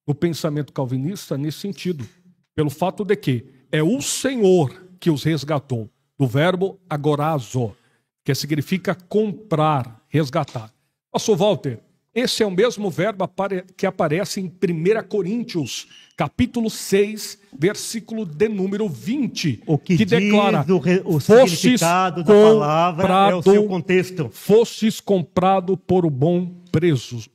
no pensamento calvinista nesse sentido, pelo fato de que é o Senhor que os resgatou, do verbo agorazo, que significa comprar, resgatar. Pastor Walter, esse é o mesmo verbo que aparece em 1 Coríntios, capítulo 6, versículo de número 20, o que diz declara, o significado da palavra é o seu contexto. Fostes comprado por um bom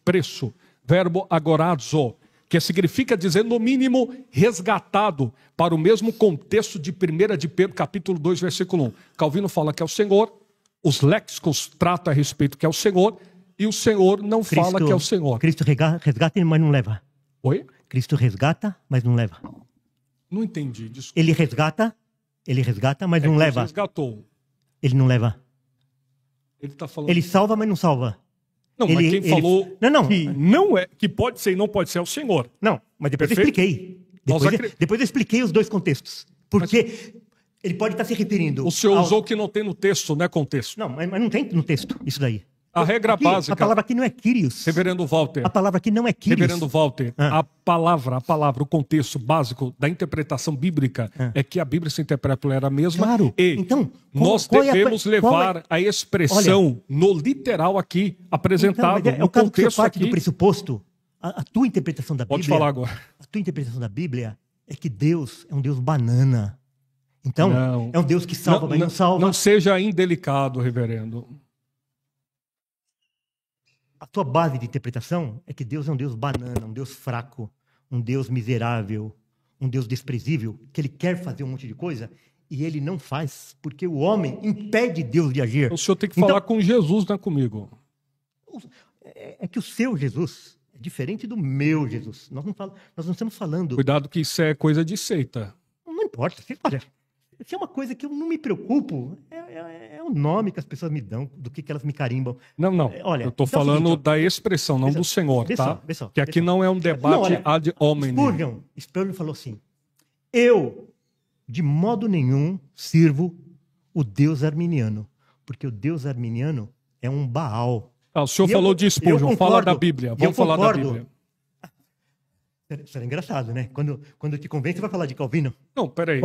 preço, verbo agorazo, que significa dizer, no mínimo, resgatado, para o mesmo contexto de 1 de Pedro, capítulo 2, versículo 1. Calvino fala que é o Senhor, os léxicos tratam a respeito que é o Senhor, e o Senhor não fala que é o Senhor. Cristo resgata, mas não leva. Oi? Cristo resgata, mas não leva. Não entendi, desculpa. Ele resgata, mas não leva. Resgatou. Ele não leva. Ele está falando... Ele salva, mas não salva. Não, mas quem falou Não. que não é, que pode ser e não pode ser é o senhor. Não, mas depois eu Perfeito? expliquei. Nós Depois eu expliquei os dois contextos. Porque ele pode estar se referindo... O senhor usou que não tem no texto, não é contexto. Não, mas não tem no texto isso daí. A regra Aqui, básica... A palavra aqui não é Kyrios. Reverendo Walter. A palavra aqui não é Kyrios. Reverendo Walter, a palavra, o contexto básico da interpretação bíblica é que a Bíblia se interpreta por ela mesma. Claro. E Então, nós devemos levar a expressão no literal aqui, apresentado então, no o caso que contexto parte aqui. do pressuposto, a tua interpretação da Bíblia... Pode falar agora. A tua interpretação da Bíblia é que Deus é um Deus banana. Então, Não. é um Deus que salva, mas não salva. Não seja indelicado, reverendo. A tua base de interpretação é que Deus é um Deus banana, um Deus fraco, um Deus miserável, um Deus desprezível, que ele quer fazer um monte de coisa e ele não faz, porque o homem impede Deus de agir. O senhor tem que falar com Jesus, não é comigo. É que o seu Jesus é diferente do meu Jesus. Nós não estamos falando... Cuidado que isso é coisa de seita. Não importa. Olha, se é uma coisa que eu não me preocupo, é o nome que as pessoas me dão, do que elas me carimbam. Não. Olha, eu estou então é o falando seguinte, da expressão, não do senhor, tá? vê só, que aqui não é um debate ad hominem. Spurgeon falou assim, eu, de modo nenhum, sirvo o Deus arminiano, porque o Deus arminiano é um Baal. O senhor falou de Spurgeon, fala da Bíblia. Vamos falar da Bíblia. Isso era engraçado, né? Quando te convém, você vai falar de Calvino. Não, peraí.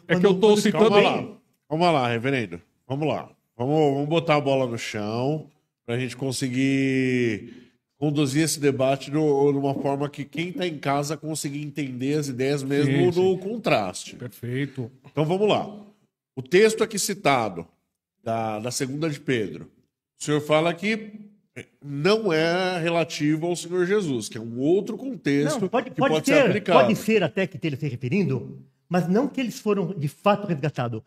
É que eu estou citando... Calma lá, reverendo. Vamos lá. Vamos botar a bola no chão para a gente conseguir conduzir esse debate de uma forma que quem está em casa conseguir entender as ideias mesmo no contraste. Perfeito. Então vamos lá. O texto aqui citado, da segunda de Pedro, o senhor fala que não é relativo ao Senhor Jesus, que é um outro contexto que pode ser aplicado. Pode ser até que esteja se referindo, mas não que eles foram de fato resgatados.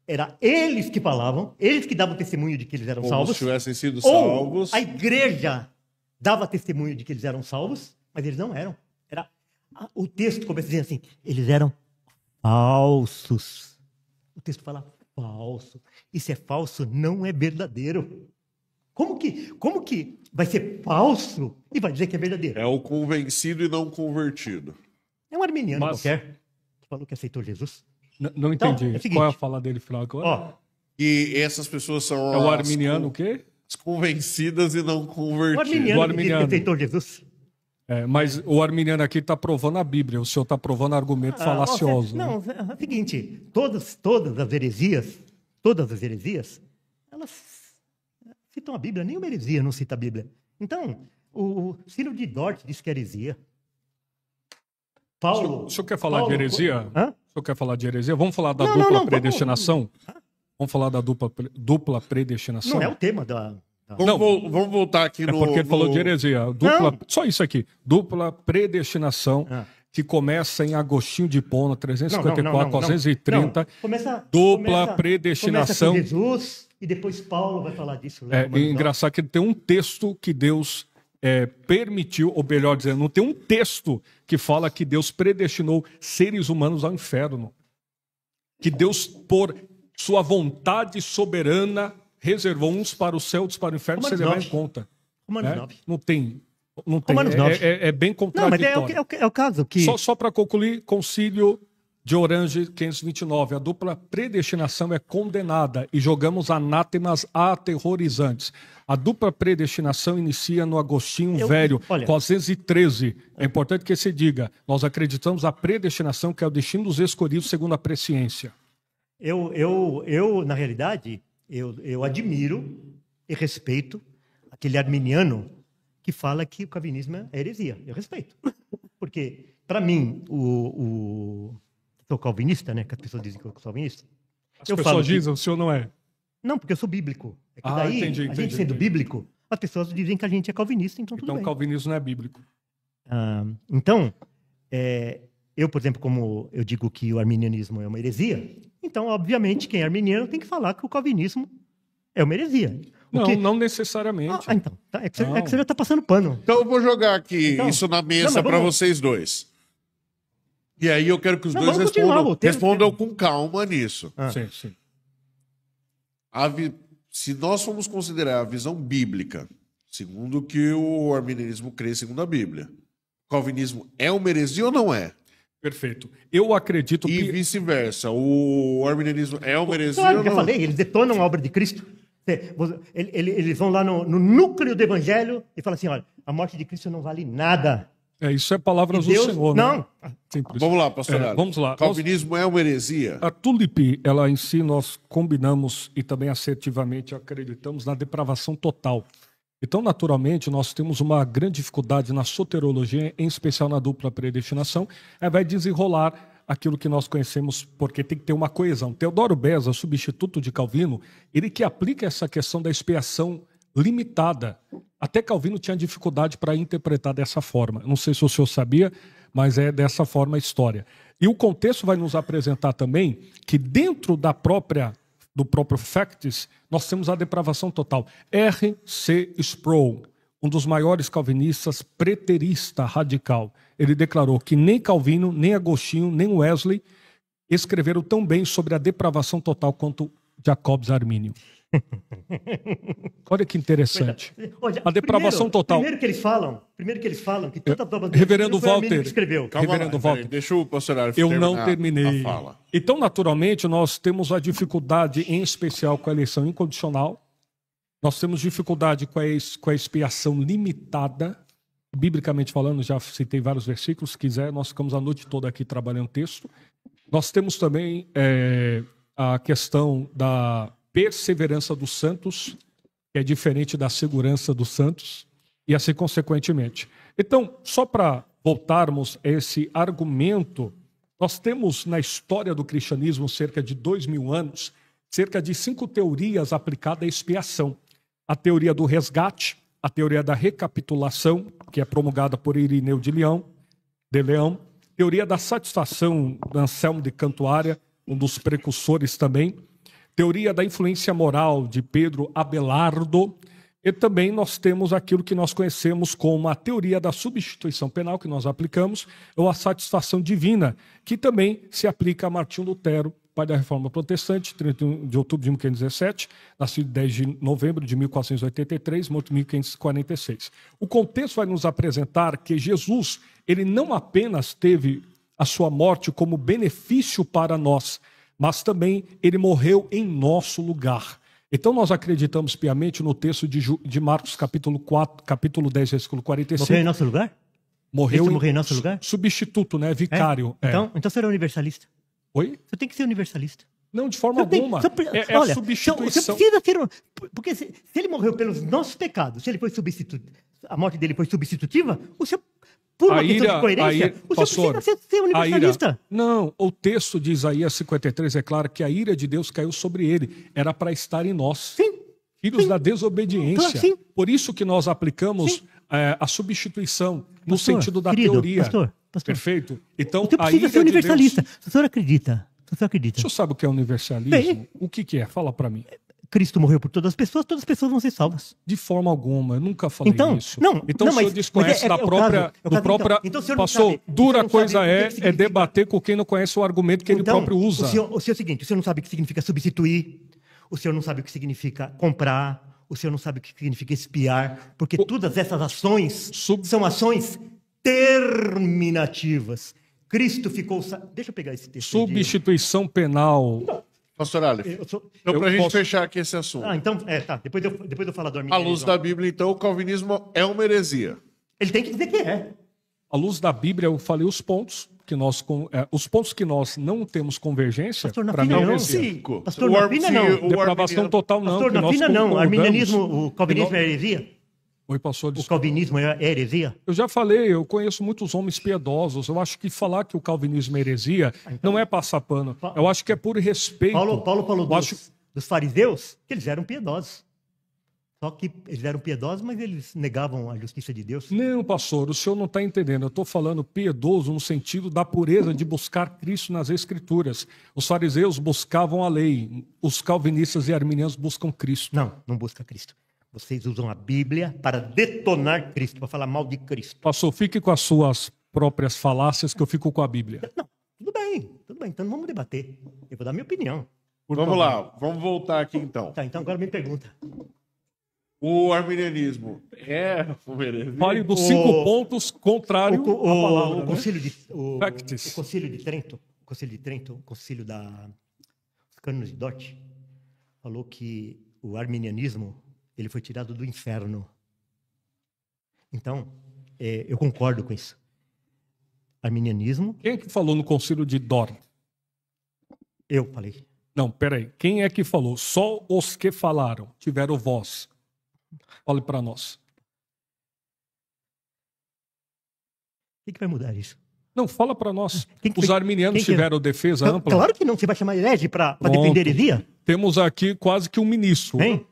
Era eles que falavam, eles que davam testemunho de que eles eram Como salvos. se tivessem sido ou salvos. A igreja dava testemunho de que eles eram salvos, mas eles não eram. O texto começa a dizer assim, eles eram falsos. O texto fala falso. E se é falso, não é verdadeiro. Como que vai ser falso e vai dizer que é verdadeiro? É o convencido e não convertido. É um arminiano qualquer que falou que aceitou Jesus. Não entendi. Então, é o seguinte, qual é a fala dele final agora? E essas pessoas são é o arminiano o quê? As convencidas e não convertidas. O arminiano que aceitou Jesus. Mas o arminiano aqui está provando a Bíblia. O senhor está provando argumento falacioso. Não, né? é o seguinte. Todas as heresias, elas citam a Bíblia. Nenhuma heresia não cita a Bíblia. Então, o Ciro de Dort diz que é heresia. Paulo... O senhor quer falar de heresia? Hã? O senhor quer falar de heresia? Vamos falar da dupla predestinação? Vamos falar da dupla predestinação? Não é o tema da... Vamos voltar aqui no... É porque ele falou de heresia. Só isso aqui. Dupla predestinação, que começa em Agostinho de Hipona, 354, 430. Dupla predestinação. Começa com Jesus e depois Paulo vai falar disso. É engraçado que tem um texto que Deus permitiu, ou melhor dizendo, não tem um texto que fala que Deus predestinou seres humanos ao inferno. Que Deus, por sua vontade soberana, reservou uns para o céu, outros para o inferno, você levar em conta. Romanos 9. Não tem. É bem contraditório. Não, mas é o caso que... Só para concluir, Concílio de Orange, 529. A dupla predestinação é condenada e jogamos anátemas aterrorizantes. A dupla predestinação inicia no Agostinho Velho, 413. É importante que se diga, nós acreditamos a predestinação, que é o destino dos escolhidos segundo a presciência. Eu na realidade, eu admiro e respeito aquele arminiano que fala que o calvinismo é heresia. Eu respeito. Porque, para mim, sou calvinista, né? Que as pessoas dizem que eu sou calvinista. As pessoas dizem, o senhor não é? Não, porque eu sou bíblico. É que daí, entendi, a gente sendo bíblico, as pessoas dizem que a gente é calvinista, então tudo bem. Então, calvinismo não é bíblico. Então, eu, por exemplo, como eu digo que o arminianismo é uma heresia, então, obviamente, quem é arminiano tem que falar que o calvinismo é uma heresia. Não necessariamente. Então. É que você já está passando pano. Então eu vou jogar aqui isso na mesa para vocês dois. E aí eu quero que os dois respondam com calma nisso. Sim. Se nós formos considerar a visão bíblica, segundo o que o arminianismo crê segundo a Bíblia. O calvinismo é uma heresia ou não é? Perfeito. Eu acredito E que... vice-versa. O arminianismo é uma heresia Claro, ou já não? falei, eles detonam a obra de Cristo. Eles vão lá no núcleo do evangelho e falam assim, olha, a morte de Cristo não vale nada. Isso é palavras E Deus, do Senhor, né? não. Simples. Vamos lá, pastor. Alho. Vamos lá. Calvinismo é uma heresia? A TULIP, ela em si, nós combinamos e também assertivamente acreditamos na depravação total. Então, naturalmente, nós temos uma grande dificuldade na soteriologia, em especial na dupla predestinação, vai desenrolar aquilo que nós conhecemos, porque tem que ter uma coesão. Teodoro Beza, substituto de Calvino, ele que aplica essa questão da expiação limitada. Até Calvino tinha dificuldade para interpretar dessa forma. Não sei se o senhor sabia, mas é dessa forma a história. E o contexto vai nos apresentar também que dentro do próprio Facts, nós temos a depravação total. R.C. Sproul, um dos maiores calvinistas, preterista radical, ele declarou que nem Calvino, nem Agostinho, nem Wesley escreveram tão bem sobre a depravação total quanto Jacobs Armínio. Olha que interessante. Olha, A depravação total. Primeiro que eles falam que toda a prova do Reverendo foi Armínio Walter, que escreveu. Calma Reverendo lá, Walter, deixa o pastor Alho eu terminar não terminei. a fala. Então, naturalmente, nós temos a dificuldade, em especial com a eleição incondicional. Nós temos dificuldade com a expiação limitada. Biblicamente falando, já citei vários versículos. Se quiser, nós ficamos a noite toda aqui trabalhando texto. Nós temos também a questão da perseverança dos santos, que é diferente da segurança dos santos, e assim consequentemente. Então, só para voltarmos a esse argumento, nós temos na história do cristianismo, cerca de 2000 anos, cerca de 5 teorias aplicadas à expiação. A teoria do resgate, a teoria da recapitulação, que é promulgada por Irineu de Leão, teoria da satisfação, Anselmo de Cantuária, um dos precursores também, teoria da influência moral de Pedro Abelardo, e também nós temos aquilo que nós conhecemos como a teoria da substituição penal, que nós aplicamos, ou a satisfação divina, que também se aplica a Martinho Lutero, pai da Reforma Protestante, 31 de outubro de 1517, nascido 10 de novembro de 1483, morto em 1546. O contexto vai nos apresentar que Jesus, ele não apenas teve a sua morte como benefício para nós, mas também ele morreu em nosso lugar. Então nós acreditamos piamente no texto de Marcos, capítulo 10, versículo 45. Morreu em nosso lugar? Morreu em nosso lugar? Substituto, né? Vicário. Então você era universalista. Oi? Você tem que ser universalista. Não, de forma alguma. Olha, a substituição. Você precisa ter porque se ele morreu pelos nossos pecados, se ele foi a morte dele foi substitutiva, o senhor, por uma questão de coerência, o senhor precisa ser universalista. Não, o texto de Isaías 53 é claro que a ira de Deus caiu sobre ele. Era para estar em nós. Sim. Filhos da desobediência. Sim. Por isso que nós aplicamos a substituição no sentido da querido, teoria. Pastor. Perfeito? Então, o senhor precisa ser universalista. De Deus... O senhor acredita? O senhor sabe o que é universalismo? Bem, o que é? Fala para mim. Cristo morreu por todas as pessoas vão ser salvas. De forma alguma, eu nunca falei isso. Então o senhor desconhece da própria... Então, Pastor, dura coisa é debater com quem não conhece o argumento que ele próprio usa. O senhor é o seguinte, o senhor não sabe o que significa substituir, o senhor não sabe o que significa comprar, o senhor não sabe o que significa espiar, porque todas essas ações são ações terminativas. Cristo ficou... Deixa eu pegar esse texto. Substituição penal... Pastor Alho, então para a gente fechar aqui esse assunto. Tá. Depois eu falar do arminianismo. À luz da Bíblia, então, o calvinismo é uma heresia. Ele tem que dizer que é. À luz da Bíblia, eu falei os pontos que nós não temos convergência. Pastor, para mim é heresia. 5. Pastor, não opina não. Depravação total não. Pastor, não opina não. Arminianismo, o calvinismo é heresia? Oi, pastor. O calvinismo é heresia? Eu já falei, eu conheço muitos homens piedosos. Eu acho que falar que o calvinismo é heresia não é passar pano. Eu acho que é por respeito. Paulo falou dos fariseus que eles eram piedosos. Só que eles eram piedosos, mas eles negavam a justiça de Deus. Não, pastor, o senhor não está entendendo. Eu estou falando piedoso no sentido da pureza de buscar Cristo nas Escrituras. Os fariseus buscavam a lei. Os calvinistas e arminianos buscam Cristo. Não busca Cristo. Vocês usam a Bíblia para detonar Cristo, para falar mal de Cristo. Pastor, fique com as suas próprias falácias, que eu fico com a Bíblia. Não, tudo bem. Então não vamos debater. Eu vou dar minha opinião. Vamos lá, vamos voltar aqui então. Tá, então agora me pergunta. O arminianismo é uma heresia? Fale dos 5 pontos contrário à palavra, o né? concílio de Factis. o concílio de Trento, o concílio dos cânones de Dort, falou que o arminianismo ele foi tirado do inferno. Então, eu concordo com isso. Arminianismo, Quem é que falou no concílio de Dort? eu falei. Não, peraí. Quem é que falou? Só os que falaram tiveram voz. Fale para nós. O que vai mudar isso? Não, fala para nós. Quem que Os foi- arminianos quem que- tiveram defesa ampla? Claro que não, você vai chamar herege para Pronto. defender heresia? Temos aqui quase que um ministro Hein?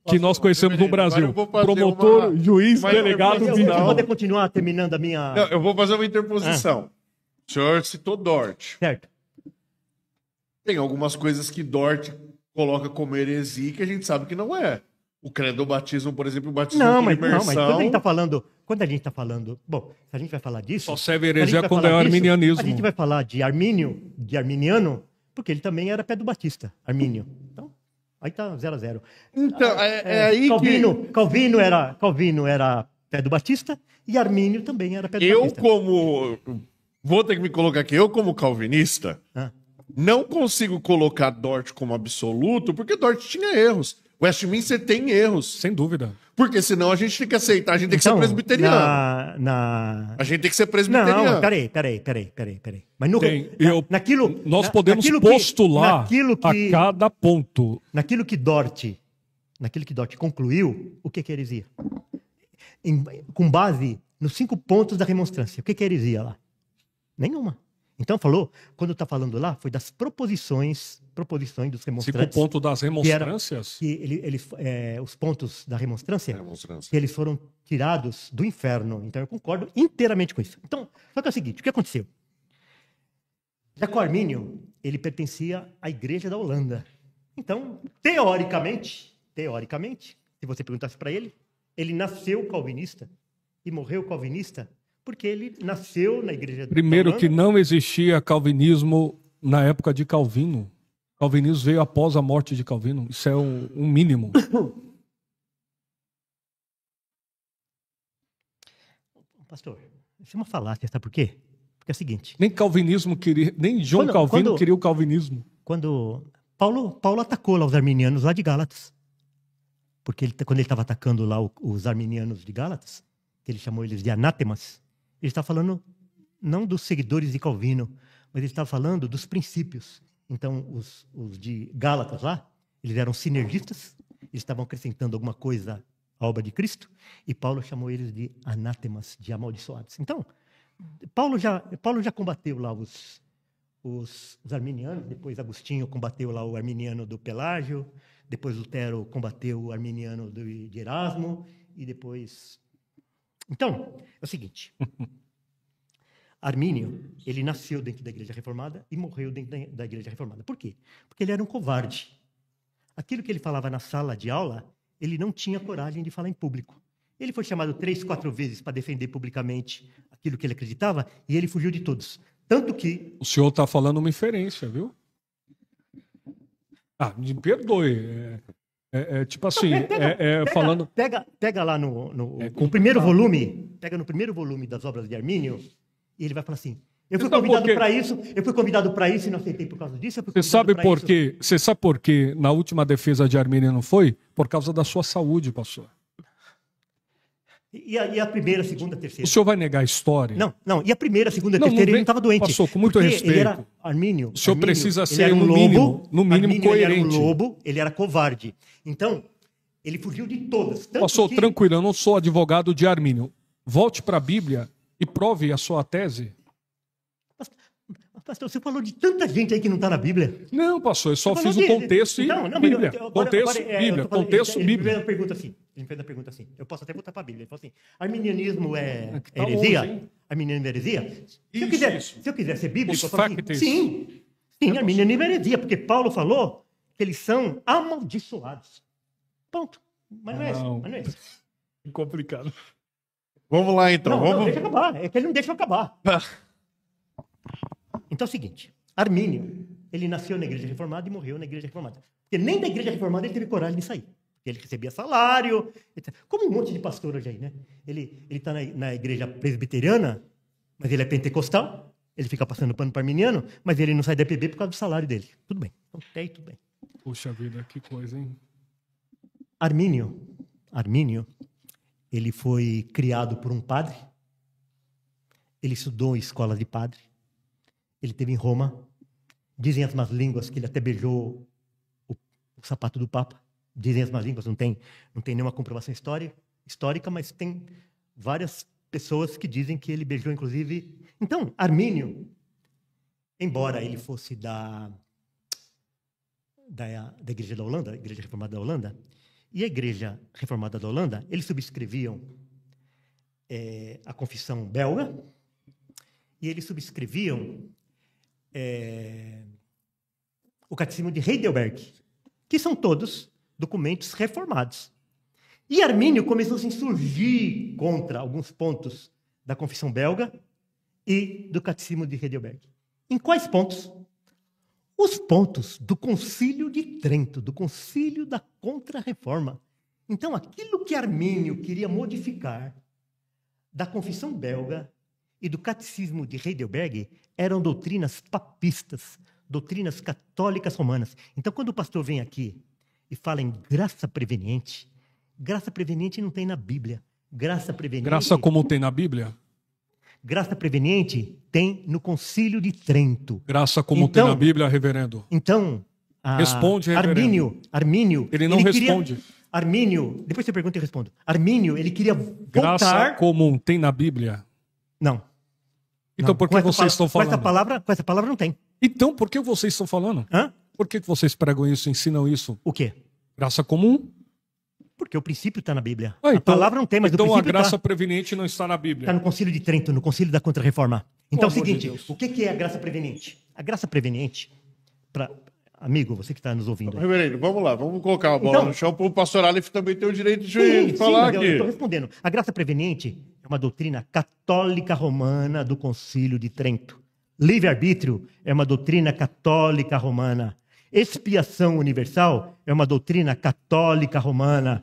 que nós conhecemos no Agora Brasil. eu vou fazer Promotor, uma- juiz, uma delegado, interpretação. Eu vítima. vou poder continuar terminando a minha... Não, eu vou fazer uma interposição. O senhor citou Dort. Certo. Tem algumas coisas que Dort coloca como heresia que a gente sabe que não é. O credobatismo, por exemplo, o batismo Não, por mas imersão. quando a gente está falando, bom, se a gente vai falar disso, Só serve se a gente heresia vai quando falar é disso, arminianismo. A gente vai falar de arminiano, porque ele também era pé do Batista, Armínio. Então, aí tá 0-0. Então, é aí Calvino era pé do Batista e Armínio também era pé do eu Batista. vou ter que me colocar aqui, eu como calvinista, Ah. não consigo colocar Dort como absoluto, porque Dort tinha erros. Westminster tem erros. Sem dúvida. Porque senão a gente tem que aceitar, a gente tem que ser Então, presbiteriano. A gente tem que ser presbiteriano. Não, peraí. Mas Nós podemos postular a cada ponto. Naquilo que Dort concluiu, o que é heresia? Com base nos 5 pontos da remonstrância. O que é heresia lá? Nenhuma. Então falou, quando está falando lá, foi das proposições dos 5 remonstrantes. pontos das remonstrâncias. Os pontos da remonstrância, Remonstrância. que eles foram tirados do inferno. Então eu concordo inteiramente com isso. Então, só que é o seguinte, o que aconteceu? Jacó Armínio, ele pertencia à igreja da Holanda. Então, teoricamente, se você perguntasse para ele nasceu calvinista e morreu calvinista porque ele nasceu na igreja da Primeiro Holanda. que não existia calvinismo na época de Calvino. Calvinismo veio após a morte de Calvino. Isso é um mínimo. Pastor, isso é uma falácia, sabe por quê? Porque é o seguinte, Nem calvinismo queria, nem João Calvino queria o calvinismo. quando Paulo atacou lá os arminianos lá de Gálatas, porque quando ele estava atacando lá os arminianos de Gálatas, que ele chamou eles de anátemas, ele está falando não dos seguidores de Calvino, mas ele está falando dos princípios. Então, os de Gálatas lá, eles eram sinergistas, eles estavam acrescentando alguma coisa à obra de Cristo, e Paulo chamou eles de anátemas, de amaldiçoados. Então, Paulo já combateu lá os arminianos, depois Agostinho combateu lá o arminiano do Pelágio, depois Lutero combateu o arminiano de Erasmo, e depois... Então, é o seguinte, Armínio, ele nasceu dentro da Igreja Reformada e morreu dentro da Igreja Reformada. Por quê? Porque ele era um covarde. Aquilo que ele falava na sala de aula, ele não tinha coragem de falar em público. Ele foi chamado 3, 4 vezes para defender publicamente aquilo que ele acreditava e ele fugiu de todos. Tanto que... O senhor está falando uma inferência, viu? Me perdoe. Tipo assim, falando... Pega lá no primeiro volume, pega no primeiro volume das obras de Armínio, e ele vai falar assim, eu fui convidado para isso e não aceitei por causa disso. Você sabe por quê? Você sabe por quê na última defesa de Armínio não foi? Por causa da sua saúde, pastor. E a primeira, segunda, terceira? O senhor vai negar a história? Não. E a primeira, segunda, terceira, ele não estava doente. Passou, com muito respeito. Ele era Armínio. O senhor precisa ser, era um no mínimo, coerente. Ele era um lobo, ele era covarde. Então, ele fugiu de todas. Pastor, tranquilo, eu não sou advogado de Armínio. Volte para a Bíblia e prove a sua tese. Pastor, você falou de tanta gente aí que não está na Bíblia. Não, pastor, eu só fiz o contexto e Bíblia. Contexto, Bíblia. Ele fez a pergunta assim. Eu posso até voltar para a Bíblia. Ele falou assim, arminianismo é heresia? Longe, arminianismo é heresia? Isso. Se eu quiser ser bíblico, Os eu falo factos. assim, sim, arminianismo é heresia, porque Paulo falou que eles são amaldiçoados. Ponto. Mas não é isso. Complicado. Vamos lá, então. Não, deixa eu acabar. É que ele não deixa eu acabar. Então é o seguinte, Armínio, ele nasceu na Igreja Reformada e morreu na Igreja Reformada. Porque nem da Igreja Reformada ele teve coragem de sair. Ele recebia salário, etc. Como um monte de pastor hoje aí, né? Ele está na igreja presbiteriana, mas ele é pentecostal, ele fica passando pano para arminiano, mas ele não sai da EPB por causa do salário dele. Tudo bem. Então, até aí tudo bem. Puxa vida, que coisa, hein? Armínio, ele foi criado por um padre, ele estudou em escola de padre, ele esteve em Roma, dizem as más línguas que ele até beijou o sapato do Papa, dizem as más línguas, não tem nenhuma comprovação histórica, mas tem várias pessoas que dizem que ele beijou, inclusive. Então, Armínio, embora ele fosse da Igreja da Holanda, a Igreja Reformada da Holanda, e a Igreja Reformada da Holanda, eles subscreviam a Confissão Belga e eles subscreviam o Catecismo de Heidelberg, que são todos documentos reformados. E Armínio começou a se insurgir contra alguns pontos da Confissão Belga e do Catecismo de Heidelberg. Em quais pontos? Os pontos do Concílio de Trento, do Concílio da Contra-Reforma. Então, aquilo que Armínio queria modificar da Confissão Belga e do Catecismo de Heidelberg eram doutrinas papistas, doutrinas católicas romanas. Então, quando o pastor vem aqui e fala em graça preveniente não tem na Bíblia. Graça preveniente... Graça como tem na Bíblia? Graça preveniente tem no Concílio de Trento. Graça como tem na Bíblia, reverendo? Então, responde, reverendo. Armínio... Ele não responde. Armínio... Depois você pergunta e eu respondo. Armínio, ele queria voltar... Graça comum tem na Bíblia? Não. Então, por que vocês estão falando? Com essa palavra não tem. Então, por que vocês estão falando? Hã? Por que vocês pregam isso, ensinam isso? O quê? Graça comum? Porque o princípio está na Bíblia. Então, a palavra não tem, mas o princípio então a graça preveniente não está na Bíblia. Está no Concílio de Trento, no Concílio da Contra-Reforma. Então é o seguinte, de o que é a graça preveniente? A graça preveniente, amigo, você que está nos ouvindo aí. Reverendo, vamos lá, vamos colocar a bola no chão para o pastor Aleph também ter o direito de falar aqui. Eu estou respondendo. A graça preveniente é uma doutrina católica romana do Concílio de Trento. Livre-arbítrio é uma doutrina católica romana. Expiação universal é uma doutrina católica romana.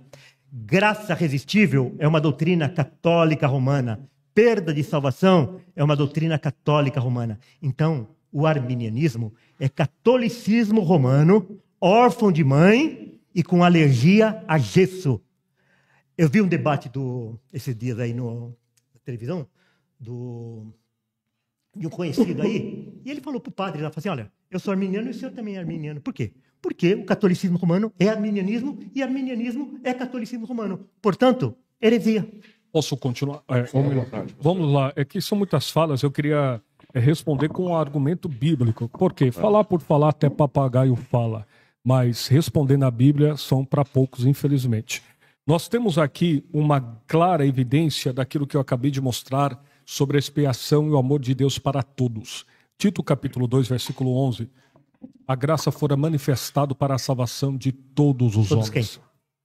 Graça resistível é uma doutrina católica romana. Perda de salvação é uma doutrina católica romana. Então, o arminianismo é catolicismo romano, órfão de mãe e com alergia a gesso. Eu vi um debate esses dias aí na televisão, de um conhecido aí, e ele falou para o padre lá, falou assim, olha, eu sou arminiano e o senhor também é arminiano. Por quê? Porque o catolicismo romano é arminianismo e arminianismo é catolicismo romano. Portanto, heresia. Posso continuar? Vamos lá. É que são muitas falas. Eu queria responder com um argumento bíblico. Por quê? Falar por falar até papagaio fala. Mas responder na Bíblia são para poucos, infelizmente. Nós temos aqui uma clara evidência daquilo que eu acabei de mostrar sobre a expiação e o amor de Deus para todos. Tito capítulo 2, versículo 11. A graça fora manifestado para a salvação de todos os homens. Quem?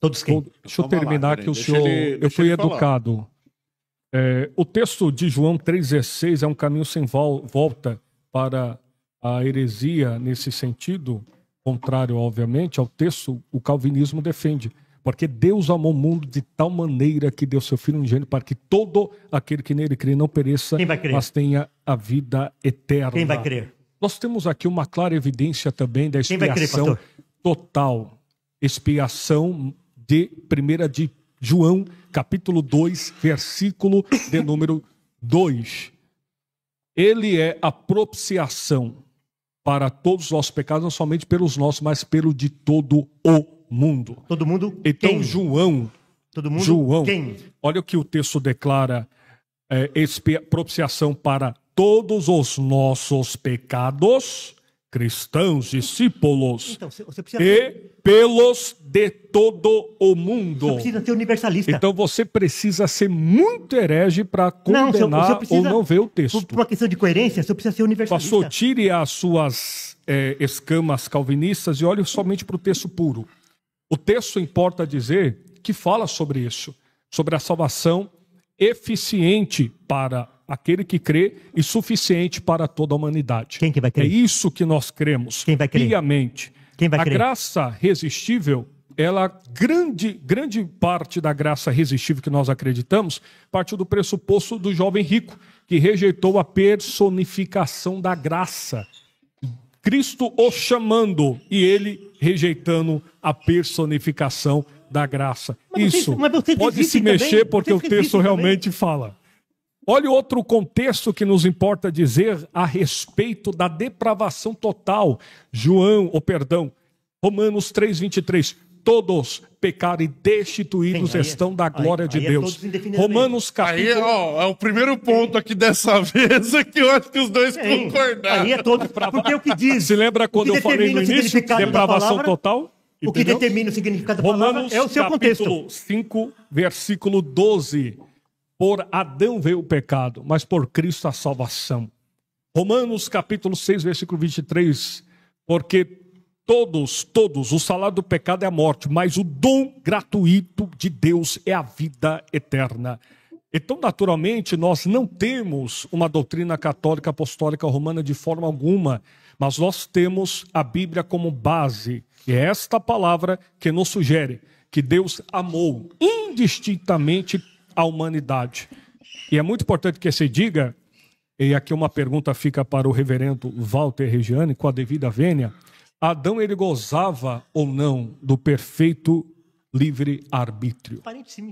Todos quem? Deixa eu terminar que o senhor... Eu fui educado. O texto de João 3,16 é um caminho sem volta para a heresia nesse sentido, contrário, obviamente, ao texto, o calvinismo defende. Porque Deus amou o mundo de tal maneira que deu seu Filho unigênito para que todo aquele que nele crê não pereça, mas tenha a vida eterna. Quem vai crer? Nós temos aqui uma clara evidência também da expiação total. Expiação de 1 de João, capítulo 2, versículo de número 2. Ele é a propiciação para todos os nossos pecados, não somente pelos nossos, mas pelo de todo o mundo. Todo mundo? Então, quem? João, todo mundo? Quem? Olha o que o texto declara, propiciação para todos os nossos pecados, cristãos, discípulos, então, você precisa... e pelos de todo o mundo. Você precisa ser universalista. Então você precisa ser muito herege para condenar ou não ver o texto. Por uma questão de coerência, você precisa ser universalista. Pastor, tire as suas escamas calvinistas e olhe somente para o texto puro. O texto importa dizer que fala sobre isso, sobre a salvação eficiente para aquele que crê e suficiente para toda a humanidade. Quem que vai crer? É isso que nós cremos. Quem vai crer? Piamente. Quem vai a crer? graça resistível grande parte da graça irresistível que nós acreditamos partiu do pressuposto do jovem rico, que rejeitou a personificação da graça. Cristo o chamando e ele rejeitando a personificação da graça. Isso pode se mexer porque o texto realmente fala. Olha outro contexto que nos importa dizer a respeito da depravação total. Romanos 3:23. Todos pecaram e destituídos estão da glória de Deus. Romanos capítulo... é o primeiro ponto aqui dessa vez que eu acho que os dois concordaram. Aí é todo... Porque o que diz... Se lembra quando eu falei no início? Depravação total? O que determina o significado da palavra é o seu contexto. Capítulo 5, versículo 12. Por Adão veio o pecado, mas por Cristo a salvação. Romanos capítulo 6, versículo 23. Porque todos, o salário do pecado é a morte, mas o dom gratuito de Deus é a vida eterna. Então, naturalmente, nós não temos uma doutrina católica apostólica romana de forma alguma, mas nós temos a Bíblia como base. E é esta palavra que nos sugere que Deus amou indistintamente a humanidade. E é muito importante que se diga, e aqui uma pergunta fica para o reverendo Walter Regiane, com a devida vênia: Adão, ele gozava ou não do perfeito livre-arbítrio?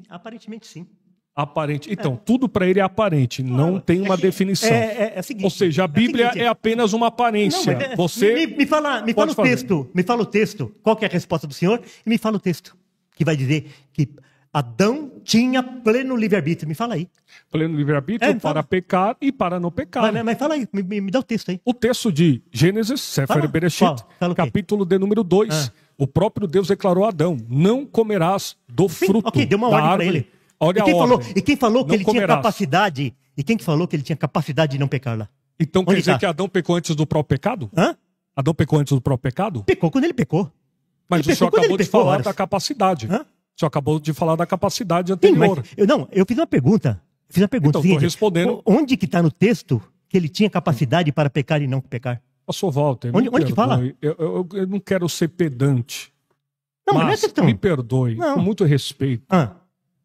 Aparentemente sim. Então, tudo para ele é aparente, não tem uma definição. É o seguinte, ou seja, a Bíblia é apenas uma aparência. Me fala o texto. Qual que é a resposta do Senhor? E me fala o texto que vai dizer que Adão tinha pleno livre-arbítrio. Me fala aí. Pleno livre-arbítrio para pecar e para não pecar. Mas fala aí, me dá o texto aí. O texto de Gênesis, Sefer Bereshit, capítulo de número 2. O próprio Deus declarou a Adão: não comerás do fruto deu uma ordem para ele. Olha e quem falou que ele tinha capacidade? E quem falou que ele tinha capacidade de não pecar lá? Então quer dizer que Adão pecou antes do próprio pecado? Adão pecou antes do próprio pecado? Pecou quando ele pecou. Mas o senhor acabou de falar da capacidade. O senhor acabou de falar da capacidade anterior. Eu fiz uma pergunta. Então, estou respondendo. Onde que está no texto que ele tinha capacidade para pecar e não pecar? Pastor Walter, onde que fala? Eu não quero ser pedante. Não, mas não é questão. Me perdoe, com muito respeito.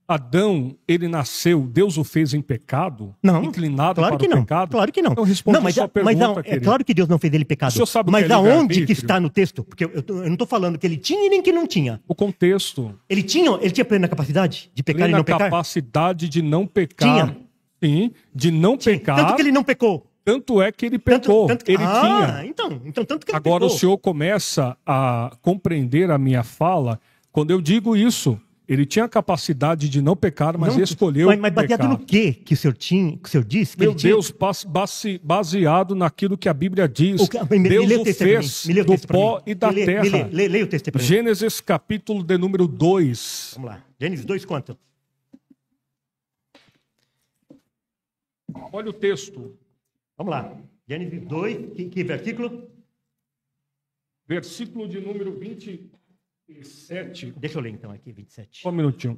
Adão, ele nasceu, Deus o fez em pecado? Não, inclinado claro para o pecado? Claro que não. Então responde a sua pergunta, é claro que Deus não fez ele pecado. O senhor sabe mas que é aonde que está no texto? Porque eu não estou falando que ele tinha e nem que não tinha. O contexto. Ele tinha plena capacidade de pecar e não pecar? Plena capacidade de não pecar. Tinha. Sim, de não pecar. Tanto que ele não pecou. Tanto é que ele pecou. Ele tinha. Então tanto que ele Agora pecou. O senhor começa a compreender a minha fala quando eu digo isso. Ele tinha a capacidade de não pecar, mas escolheu pecar. Mas baseado no que o senhor disse? Que Meu Deus, baseado naquilo que a Bíblia diz. Deus o fez do pó e da terra. Leia o texto para mim. Gênesis capítulo de número 2. Vamos lá. Gênesis 2 quanto? Olha o texto. Vamos lá. Gênesis 2, que versículo? Versículo de número 27. Deixa eu ler então aqui, 27. Só um minutinho.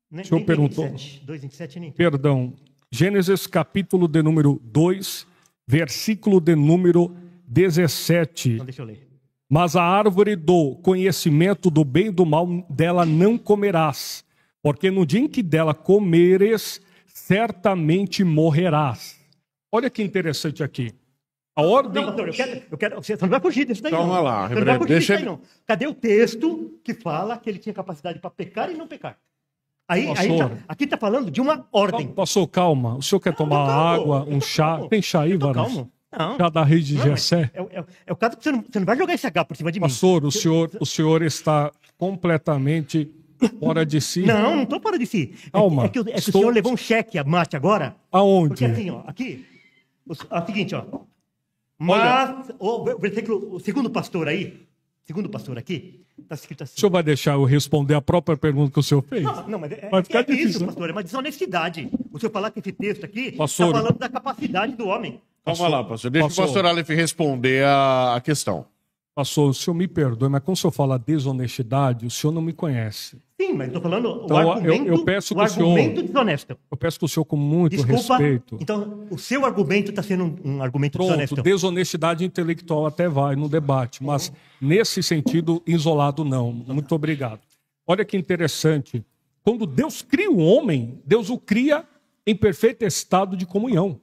O senhor perguntou. 2,27 nem. Perdão. Gênesis capítulo de número 2, versículo de número 17. Então deixa eu ler. Mas a árvore do conhecimento do bem e do mal dela não comerás, porque no dia em que dela comeres, certamente morrerás. Olha que interessante aqui. A ordem... Não, pastor, eu quero, você não vai fugir disso daí. Calma não. lá, você não vai fugir disso daí, não. Cadê o texto que fala que ele tinha capacidade para pecar e não pecar? Aqui está falando de uma ordem. Pastor, calma. O senhor quer tomar água, um chá? Tem chá aí, Varão? Calma. Não. Chá da rede de Jessé? É o caso que você não vai jogar esse H por cima de mim. Pastor, o senhor está completamente fora de si. Não estou fora de si. Calma. É que o senhor levou um cheque mate agora. Aonde? Porque assim, ó, aqui, é o seguinte, ó. Mas, o segundo pastor aqui, está escrito assim. O senhor vai deixar eu responder a própria pergunta que o senhor fez? Não, mas vai ficar difícil, isso, né? pastor, é uma desonestidade. O senhor falar que esse texto aqui está Pastor, falando da capacidade do homem. Calma lá, pastor. Deixa o pastor Aleph responder a questão. Pastor, o senhor me perdoe, mas quando o senhor fala desonestidade, o senhor não me conhece. Sim, mas estou falando Então, o argumento, eu peço que o argumento desonesto. Eu peço que o senhor, com muito Desculpa, respeito... então o seu argumento está sendo um argumento Pronto, desonesto. desonestidade intelectual até vai no debate, mas nesse sentido, isolado não. Muito obrigado. Olha que interessante. Quando Deus cria o homem, Deus o cria em perfeito estado de comunhão.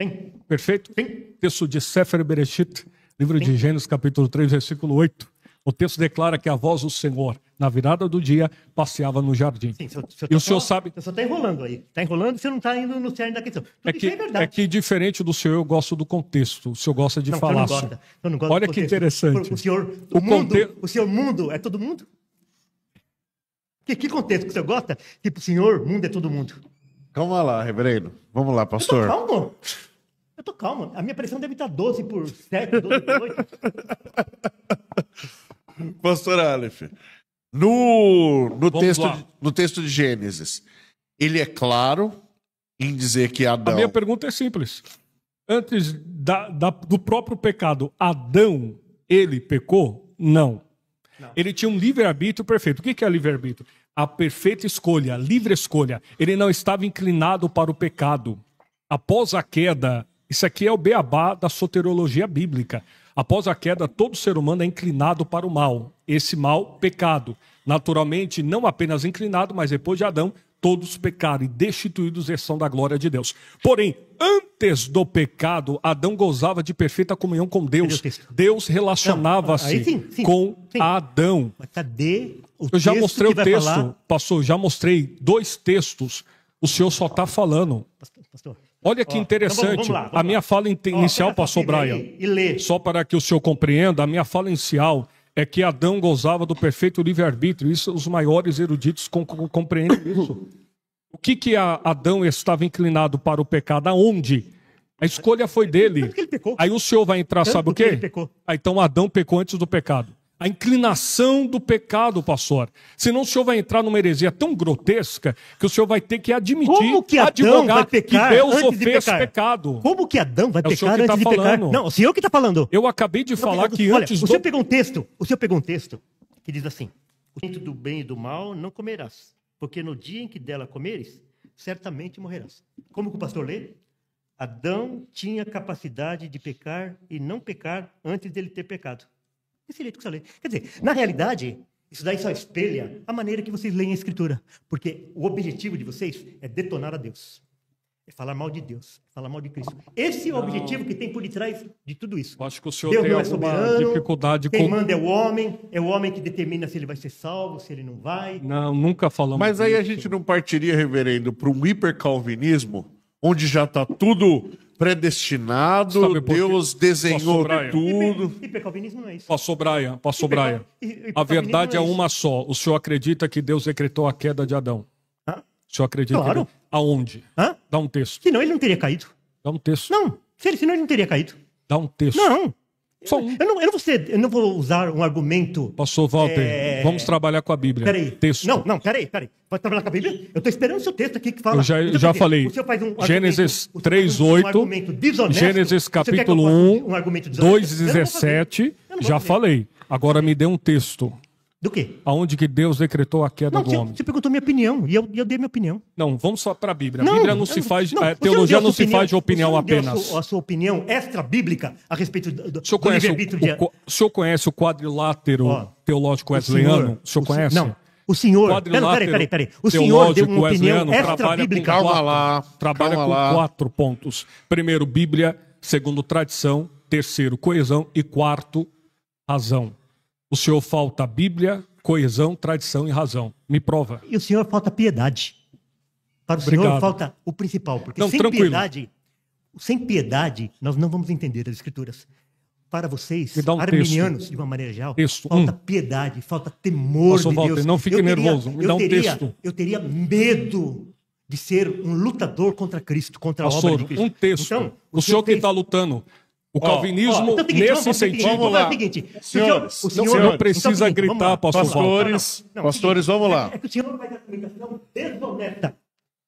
Sim. Perfeito? Sim. Texto de Sefer Bereshit, livro de Gênesis, capítulo 3, versículo 8. O texto declara que a voz do Senhor, na virada do dia, passeava no jardim. Sim, E o senhor sabe... Você só está enrolando aí. Está enrolando e você não está indo no cerne da questão. Tudo isso é verdade. É que, diferente do senhor, eu gosto do contexto. O senhor gosta de falar. Eu não gosto Olha do que contexto. interessante. O senhor mundo é todo mundo? Que contexto que o senhor gosta? Que o senhor mundo é todo mundo. Calma lá, reverendo. Vamos lá, pastor. Eu tô calmo. A minha pressão deve estar 12 por 7, 12 por 8. Pastor Aleph, no texto de Gênesis, ele é claro em dizer que Adão... A minha pergunta é simples. Antes do próprio pecado, Adão, ele pecou? Não. Ele tinha um livre-arbítrio perfeito. O que é livre-arbítrio? A perfeita escolha, livre escolha. Ele não estava inclinado para o pecado. Após a queda, isso aqui é o beabá da soteriologia bíblica. Após a queda, todo ser humano é inclinado para o mal. Esse mal, pecado. Naturalmente, não apenas inclinado, mas depois de Adão, todos pecaram e destituídos são da glória de Deus. Porém, antes do pecado, Adão gozava de perfeita comunhão com Deus. Deus relacionava-se com Adão. Mas cadê o Eu já texto mostrei o que vai texto, falar? pastor, já mostrei 2 textos. O senhor só está falando. Pastor. Olha que interessante. Então vamos a minha fala inicial, pastor Brian, E lê. só para que o senhor compreenda, a minha fala inicial é que Adão gozava do perfeito livre-arbítrio. Isso, os maiores eruditos compreendem isso. O que Adão estava inclinado para o pecado? Aonde? A escolha foi dele. Tanto que ele pecou. Aí o senhor vai entrar, Tanto sabe o que quê? ele pecou. Então Adão pecou antes do pecado. A inclinação do pecado, pastor. Senão o senhor vai entrar numa heresia tão grotesca que o senhor vai ter que admitir, Como que Adão advogar vai pecar que Deus antes o de fez pecar? pecado. Como que Adão vai É o senhor pecar que tá antes de pecar? falando. Não, o senhor que está falando. Eu acabei de falar que Olha, antes o senhor pegou um texto que diz assim: o dentro do bem e do mal não comerás, porque no dia em que dela comeres, certamente morrerás. Como que o pastor lê? Adão tinha capacidade de pecar e não pecar antes dele ter pecado. Esse jeito que você lê. Quer dizer, na realidade, isso daí só espelha a maneira que vocês leem a Escritura. Porque o objetivo de vocês é detonar a Deus. É falar mal de Deus, é falar mal de Cristo. Esse é o objetivo que tem por detrás de tudo isso. Eu acho que o senhor Deus tem não é alguma soberano, dificuldade quem com... manda é o homem que determina se ele vai ser salvo, se ele não vai. Não, nunca falamos Mas aí a disso. gente não partiria, reverendo, para um hipercalvinismo, onde já está tudo predestinado, Sabe por quê? Deus desenhou Brian? tudo. Hipercalvinismo não é isso. Pastor Brian. A verdade é uma só. O senhor acredita que Deus decretou a queda de Adão? Hã? O senhor acredita? Claro. Que... Aonde? Hã? Dá um texto. Senão ele não teria caído. Dá um texto. Não, senão ele não teria caído. Dá um texto. Não. Só um. Eu não vou usar um argumento. Pastor Walter, vamos trabalhar com a Bíblia. Peraí. Texto. Não, peraí. Vai trabalhar com a Bíblia? Eu estou esperando o seu texto aqui que fala. Eu já Então, falei. O senhor faz um Gênesis argumento- 3:8, um argumento desonesto. Gênesis O senhor quer que eu capítulo faça 1, um argumento desonesto? Eu não vou fazer. 2:17. Eu não vou Já fazer. falei. Agora me dê um texto. Do quê? Aonde que Deus decretou a queda Não, do homem? você perguntou minha opinião e eu dei minha opinião. Não, vamos só para a Bíblia. Não, A Bíblia não se faz. não, A o senhor teologia deu não a sua se faz de opinião o senhor deu apenas. a sua opinião extra-bíblica a respeito do O senhor conhece livre-arbítrio de... o senhor conhece o quadrilátero Ó, teológico wesleyano? O senhor conhece? Não. O senhor... Quadrilátero Peraí. O senhor deu uma opinião wesleyano trabalha extra-bíblica. com Calma lá, Trabalha calma com lá. 4 pontos. Primeiro, Bíblia. Segundo, tradição. Terceiro, coesão. E quarto, razão. O senhor falta Bíblia, coesão, tradição e razão. Me prova. E o senhor falta piedade. Para o Obrigado. senhor falta o principal. Porque Não, tranquilo. sem piedade, nós não vamos entender as Escrituras. Para vocês, Me dá um arminianos, texto. de uma maneira geral, Texto. falta piedade, falta temor Pastor de Walter, Deus. não fique nervoso. Me dá um texto. Eu teria medo de ser um lutador contra Cristo, contra a obra Pastor, de Cristo. um texto. Então, o senhor que fez- está lutando. O calvinismo, então é o seguinte, nesse sentido... Vamos lá. É o seguinte, Senhores, o não senhor não precisa então é o seguinte, gritar, vamos lá. pastor Pastores, Não, pastores, vamos lá. É que o senhor faz a argumentação desonesta.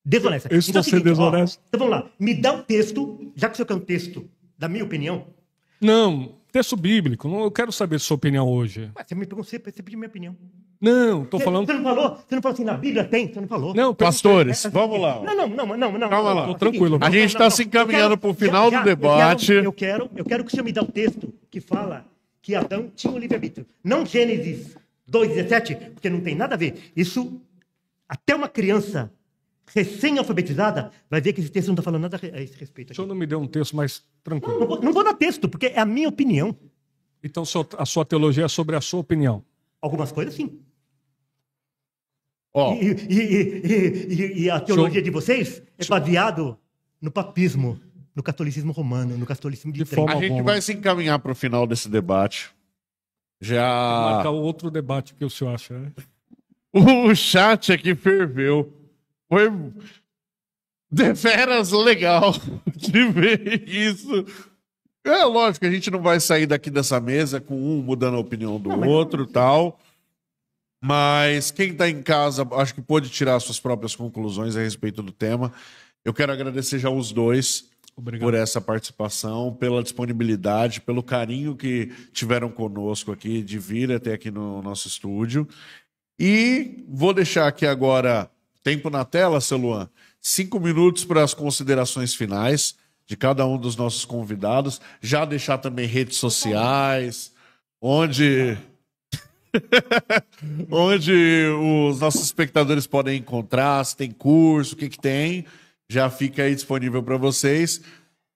Desonesta. Eu estou Então é o seguinte, sendo desonesto. Então vamos lá. Me dá um texto, já que o senhor quer um texto, da minha opinião. Não, texto bíblico. Eu quero saber sua opinião hoje. Mas você me perguntou, você pediu minha opinião. Não, estou falando... Você não falou? Você não falou assim, na Bíblia tem? Você não falou? Não, Pastores, vamos lá. Não. Calma lá. Tô tranquilo. A gente está se encaminhando para o final do debate. Eu quero que o senhor me dê o texto que fala que Adão tinha o livre-arbítrio. Não Gênesis 2,17, porque não tem nada a ver. Isso, até uma criança recém-alfabetizada vai ver que esse texto não está falando nada a esse respeito. O senhor não me deu um texto mais tranquilo. Não vou dar texto, porque é a minha opinião. Então, a sua teologia é sobre a sua opinião. Algumas coisas, sim. Ó, E a teologia de vocês é baseado no papismo, no catolicismo romano, no catolicismo de De forma a gente alguma. vai se encaminhar para o final desse debate. Marcar outro debate que o senhor acha, né? O chat aqui ferveu. Foi deveras legal de ver isso. É lógico que a gente não vai sair daqui dessa mesa com um mudando a opinião do outro e tal. Mas quem está em casa, acho que pode tirar suas próprias conclusões a respeito do tema. Eu quero agradecer já os dois por essa participação, pela disponibilidade, pelo carinho que tiveram conosco aqui, de vir até aqui no nosso estúdio. E vou deixar aqui agora, tempo na tela, Celuan, 5 minutos para as considerações finais de cada um dos nossos convidados. Já deixar também redes sociais, onde os nossos espectadores podem encontrar, se tem curso, o que tem, já fica aí disponível para vocês.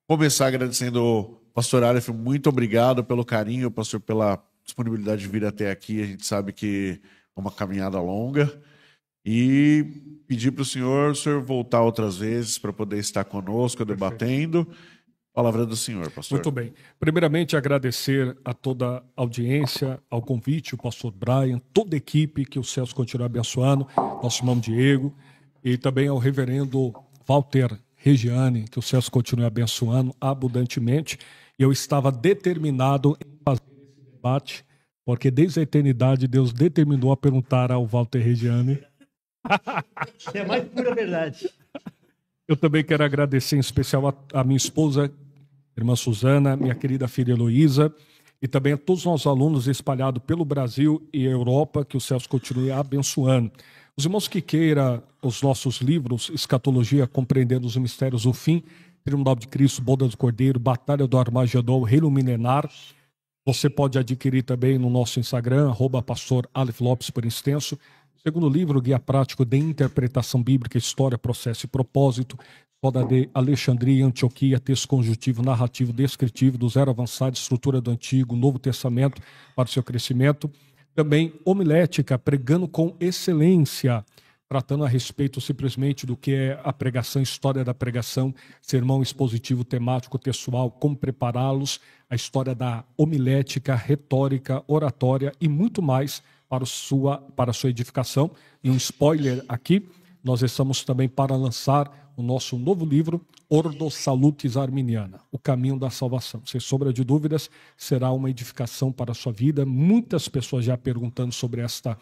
Começar agradecendo o pastor Aleph, muito obrigado pelo carinho, pastor, pela disponibilidade de vir até aqui. A gente sabe que é uma caminhada longa. E pedir para o senhor voltar outras vezes para poder estar conosco, debatendo. Palavra do senhor, pastor. Muito bem. Primeiramente, agradecer a toda a audiência, ao convite, o pastor Brian, toda a equipe, que os céus continuem abençoando, nosso irmão Diego, e também ao reverendo Walter Regiane, que os céus continuem abençoando abundantemente. Eu estava determinado em fazer esse debate, porque desde a eternidade Deus determinou a perguntar ao Walter Regiane. É a mais pura verdade. Eu também quero agradecer em especial a minha esposa, irmã Suzana, minha querida filha Heloísa, e também a todos os nossos alunos espalhados pelo Brasil e Europa, que os céus continuem abençoando. Os irmãos que queiram os nossos livros, Escatologia, Compreendendo os Mistérios do Fim, Tribunal de Cristo, Boda do Cordeiro, Batalha do Armagedon, Reino Milenar, você pode adquirir também no nosso Instagram, @pastor Aleph Lopes por extenso. Segundo livro, Guia Prático de Interpretação Bíblica, História, Processo e Propósito, Escola de Alexandria e Antioquia, texto conjuntivo, narrativo, descritivo, do zero avançado, estrutura do Antigo, Novo Testamento para o seu crescimento. Também homilética, pregando com excelência, tratando a respeito simplesmente do que é a pregação, história da pregação, sermão expositivo, temático, textual, como prepará-los, a história da homilética, retórica, oratória e muito mais para a sua edificação. E um spoiler aqui, nós estamos também para lançar o nosso novo livro, Ordo Salutis Arminiana, o caminho da salvação. Sem sombra de dúvidas, será uma edificação para a sua vida. Muitas pessoas já perguntando sobre esta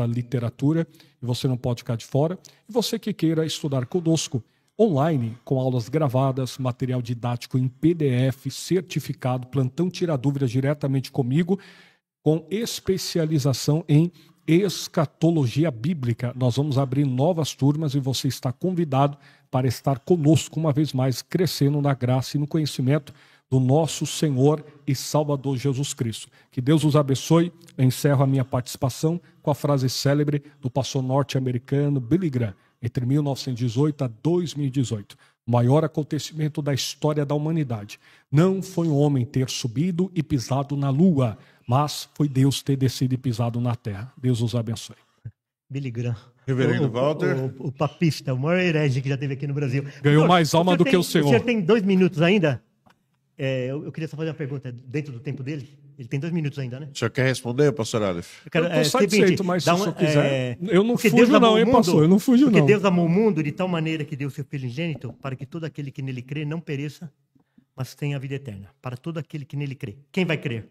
literatura, e você não pode ficar de fora. E você que queira estudar conosco online, com aulas gravadas, material didático em PDF, certificado, plantão tira dúvidas diretamente comigo, com especialização em escatologia bíblica. Nós vamos abrir novas turmas e você está convidado para estar conosco uma vez mais, crescendo na graça e no conhecimento do nosso Senhor e Salvador Jesus Cristo. Que Deus os abençoe. Eu encerro a minha participação com a frase célebre do pastor norte-americano Billy Graham, entre 1918 a 2018. O maior acontecimento da história da humanidade não foi um homem ter subido e pisado na lua, mas foi Deus ter descido e pisado na terra. Deus os abençoe. Billy Graham. Reverendo Walter. O papista, o maior herege que já teve aqui no Brasil. Ganhou mais alma do que o senhor. O senhor tem 2 minutos ainda? Eu queria só fazer uma pergunta dentro do tempo dele. Ele tem 2 minutos ainda, né? O senhor quer responder, pastor Aleph? Eu estou satisfeito, mas se o senhor quiser... Eu não fujo não, hein, pastor? Eu não fujo não. Porque Deus amou o mundo de tal maneira que deu seu Filho unigênito para que todo aquele que nele crê não pereça, mas tenha a vida eterna. Para todo aquele que nele crê. Quem vai crer?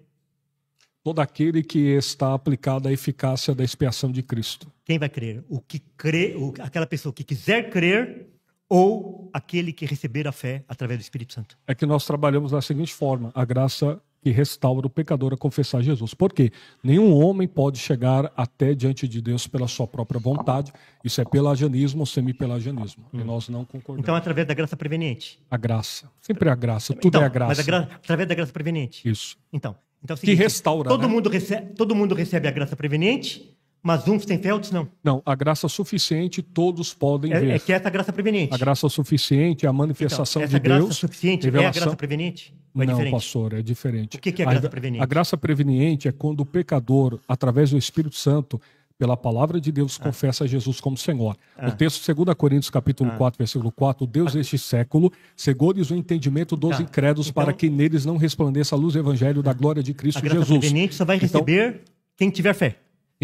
Todo aquele que está aplicado à eficácia da expiação de Cristo. Quem vai crer? O que crê, aquela pessoa que quiser crer ou aquele que receber a fé através do Espírito Santo? É que nós trabalhamos da seguinte forma: a graça que restaura o pecador a confessar Jesus. Por quê? Nenhum homem pode chegar até diante de Deus pela sua própria vontade. Isso é pelagianismo ou semi-pelagianismo. E nós não concordamos. Então, através da graça preveniente. A graça. Sempre é a graça. Tudo é a graça. Mas através da graça preveniente. Isso. Então é o Que seguinte, restaura, todo né? mundo recebe a graça preveniente, mas uns têm fé, outros não. Não, a graça suficiente todos podem ver. É que é essa graça preveniente. A graça suficiente é a manifestação essa de Deus. graça suficiente revelação... é a graça preveniente? Ou é não, diferente? pastor, é diferente. O que é a graça preveniente? A graça preveniente é quando o pecador, através do Espírito Santo, pela palavra de Deus, confessa Jesus como Senhor. O texto de 2 Coríntios, capítulo 4, versículo 4, Deus deste século cegou-lhes o entendimento dos incrédulos para que neles não resplandeça a luz do evangelho da glória de Cristo a graça Jesus. preveniente só vai receber quem tiver fé.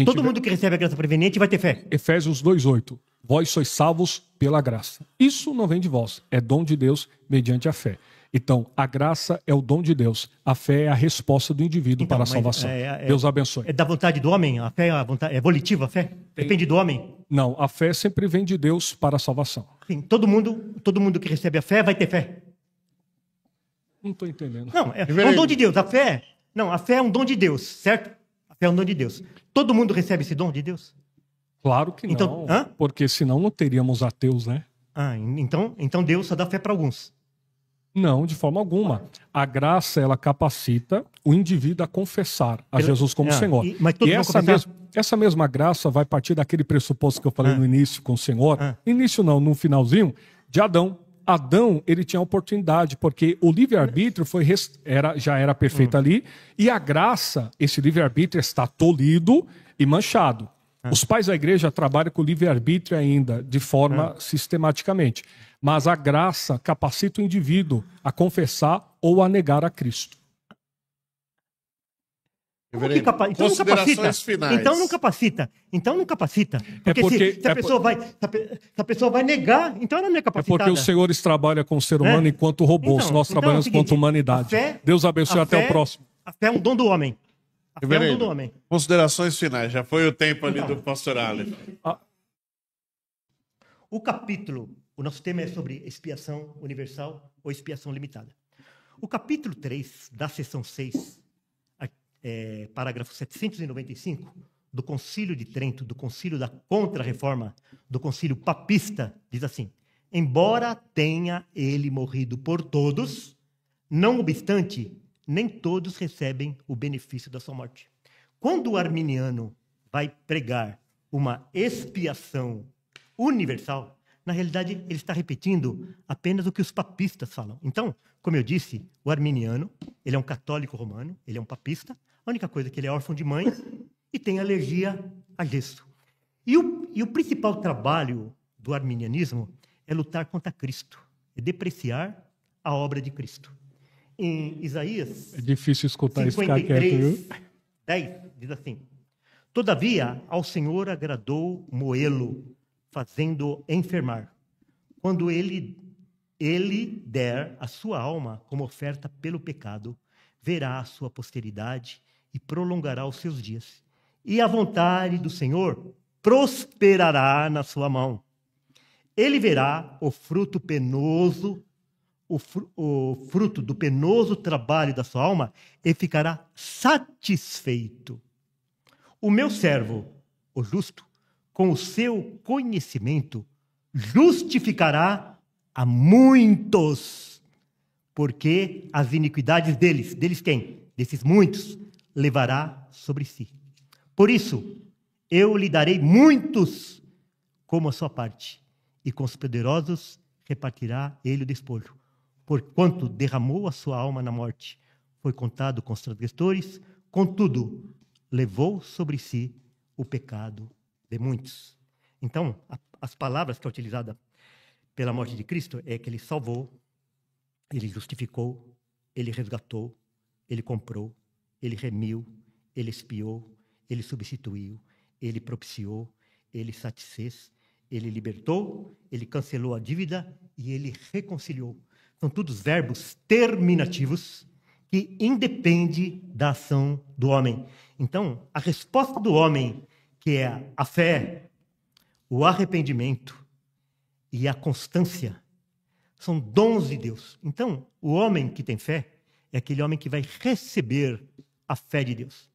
Todo mundo que recebe a graça preveniente vai ter fé. Efésios 2,8. Vós sois salvos pela graça. Isso não vem de vós, é dom de Deus mediante a fé. Então, a graça é o dom de Deus. A fé é a resposta do indivíduo para a salvação. Deus abençoe. É da vontade do homem? A fé é volitiva, a fé? Depende do homem? Não, a fé sempre vem de Deus para a salvação. Sim, todo mundo que recebe a fé vai ter fé. Não estou entendendo. Não, é um dom de Deus. A fé é um dom de Deus, certo? A fé é um dom de Deus. Todo mundo recebe esse dom de Deus? Claro que não, porque senão não teríamos ateus, né? Então Deus só dá fé para alguns. Não, de forma alguma. A graça, ela capacita o indivíduo a confessar a Jesus como Senhor. Mas todos vão essa mesma graça vai partir daquele pressuposto que eu falei no início com o Senhor. Início não, no finalzinho, de Adão. Adão, ele tinha oportunidade, porque o livre-arbítrio já era perfeito ali, e a graça, esse livre-arbítrio está tolhido e manchado. Os pais da igreja trabalham com o livre-arbítrio ainda, de forma sistematicamente. Mas a graça capacita o indivíduo a confessar ou a negar a Cristo. Então não capacita. Finais. Então não capacita. Porque se a pessoa vai negar, então ela não é capacitada. É porque os senhores trabalham com o ser humano enquanto robôs. Nós trabalhamos enquanto humanidade. Deus abençoe, até o próximo. A fé é um dom do homem. A fé é um dom do homem. Considerações finais. Já foi o tempo ali do pastor Aleph. O nosso tema é sobre expiação universal ou expiação limitada. O capítulo 3 da seção 6, parágrafo 795, do Concílio de Trento, do Concílio da Contra-Reforma, do Concílio Papista, diz assim: embora tenha ele morrido por todos, não obstante, nem todos recebem o benefício da sua morte. Quando o arminiano vai pregar uma expiação universal, na realidade, ele está repetindo apenas o que os papistas falam. Então, como eu disse, o arminiano, ele é um católico romano, ele é um papista. A única coisa é que ele é órfão de mãe e tem alergia a gesso. E o principal trabalho do arminianismo é lutar contra Cristo, é depreciar a obra de Cristo. Em Isaías é difícil escutar 53, 10, diz assim: todavia, ao Senhor agradou moê-lo, fazendo enfermar, quando ele der a sua alma como oferta pelo pecado, verá a sua posteridade e prolongará os seus dias. E a vontade do Senhor prosperará na sua mão. Ele verá o fruto penoso, o fruto do penoso trabalho da sua alma e ficará satisfeito. O meu servo, o justo, com o seu conhecimento, justificará a muitos, porque as iniquidades deles quem? Desses muitos, levará sobre si. Por isso, eu lhe darei muitos como a sua parte, e com os poderosos repartirá ele o despojo. Porquanto derramou a sua alma na morte, foi contado com os transgressores, contudo, levou sobre si o pecado de muitos. Então, as palavras que é utilizada pela morte de Cristo é que ele salvou, ele justificou, ele resgatou, ele comprou, ele remiu, ele expiou, ele substituiu, ele propiciou, ele satisfez, ele libertou, ele cancelou a dívida e ele reconciliou. São todos verbos terminativos que independem da ação do homem. Então, a resposta do homem, que é a fé, o arrependimento e a constância são dons de Deus. Então, o homem que tem fé é aquele homem que vai receber a fé de Deus.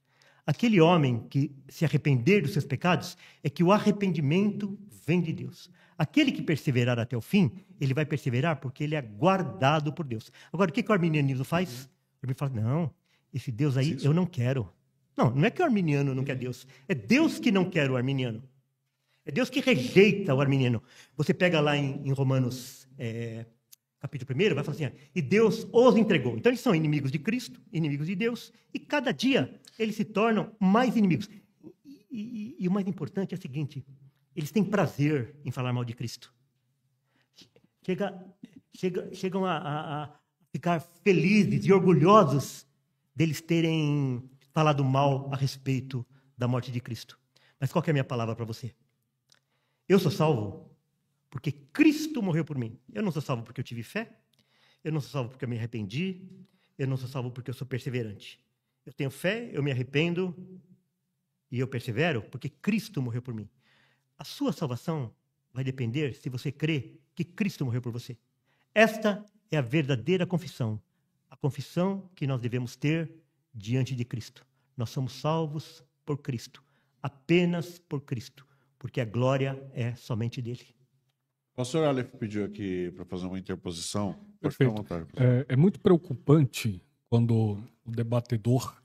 Aquele homem que se arrepender dos seus pecados é que o arrependimento vem de Deus. Aquele que perseverar até o fim, ele vai perseverar porque ele é guardado por Deus. Agora, o que o arminianismo faz? Ele fala, não, esse Deus aí eu não quero. Não, não é que o arminiano não quer Deus. É Deus que não quer o arminiano. É Deus que rejeita o arminiano. Você pega lá em Romanos, capítulo 1, vai falar assim, e Deus os entregou. Então eles são inimigos de Cristo, inimigos de Deus, e cada dia eles se tornam mais inimigos. E o mais importante é o seguinte, eles têm prazer em falar mal de Cristo. Chegam a ficar felizes e orgulhosos deles terem falado mal a respeito da morte de Cristo. Mas qual que é a minha palavra para você? Eu sou salvo porque Cristo morreu por mim. Eu não sou salvo porque eu tive fé, eu não sou salvo porque eu me arrependi, eu não sou salvo porque eu sou perseverante. Eu tenho fé, eu me arrependo e eu persevero porque Cristo morreu por mim. A sua salvação vai depender se você crê que Cristo morreu por você. Esta é a verdadeira confissão, a confissão que nós devemos ter diante de Cristo. Nós somos salvos por Cristo, apenas por Cristo, porque a glória é somente dele. O pastor Aleph pediu aqui para fazer uma interposição. Perfeito. É muito preocupante quando o debatedor,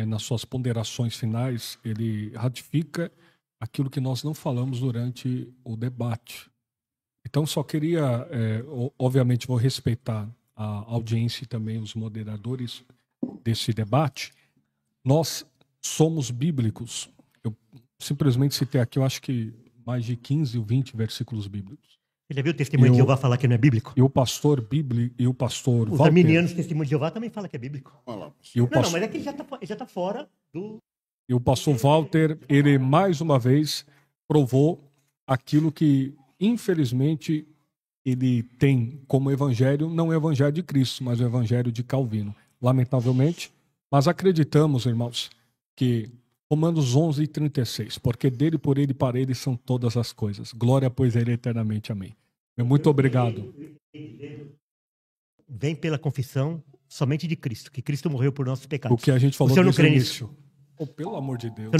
nas suas ponderações finais, ele ratifica aquilo que nós não falamos durante o debate. Então, só queria, obviamente, vou respeitar a audiência e também os moderadores desse debate. Nós somos bíblicos. Eu simplesmente citei aqui, eu acho que mais de 15 ou 20 versículos bíblicos. Ele já viu o testemunho de Jeová falar que não é bíblico? E o pastor bíblico e o pastor Os Walter, arminianos do testemunho de Jeová também falam que é bíblico. e o Não, pastor, mas é que ele já está fora do... e o pastor Walter, ele mais uma vez provou aquilo que, infelizmente, ele tem como evangelho, não o evangelho de Cristo, mas o evangelho de Calvino. Lamentavelmente, mas acreditamos, irmãos, que Romanos 11:36, porque dele, por ele e para ele são todas as coisas. Glória, pois, a ele eternamente. Amém. Muito obrigado. Vem pela confissão somente de Cristo, que Cristo morreu por nossos pecados. O que a gente falou O senhor não desde o crê nisso? início. Oh, pelo amor de Deus.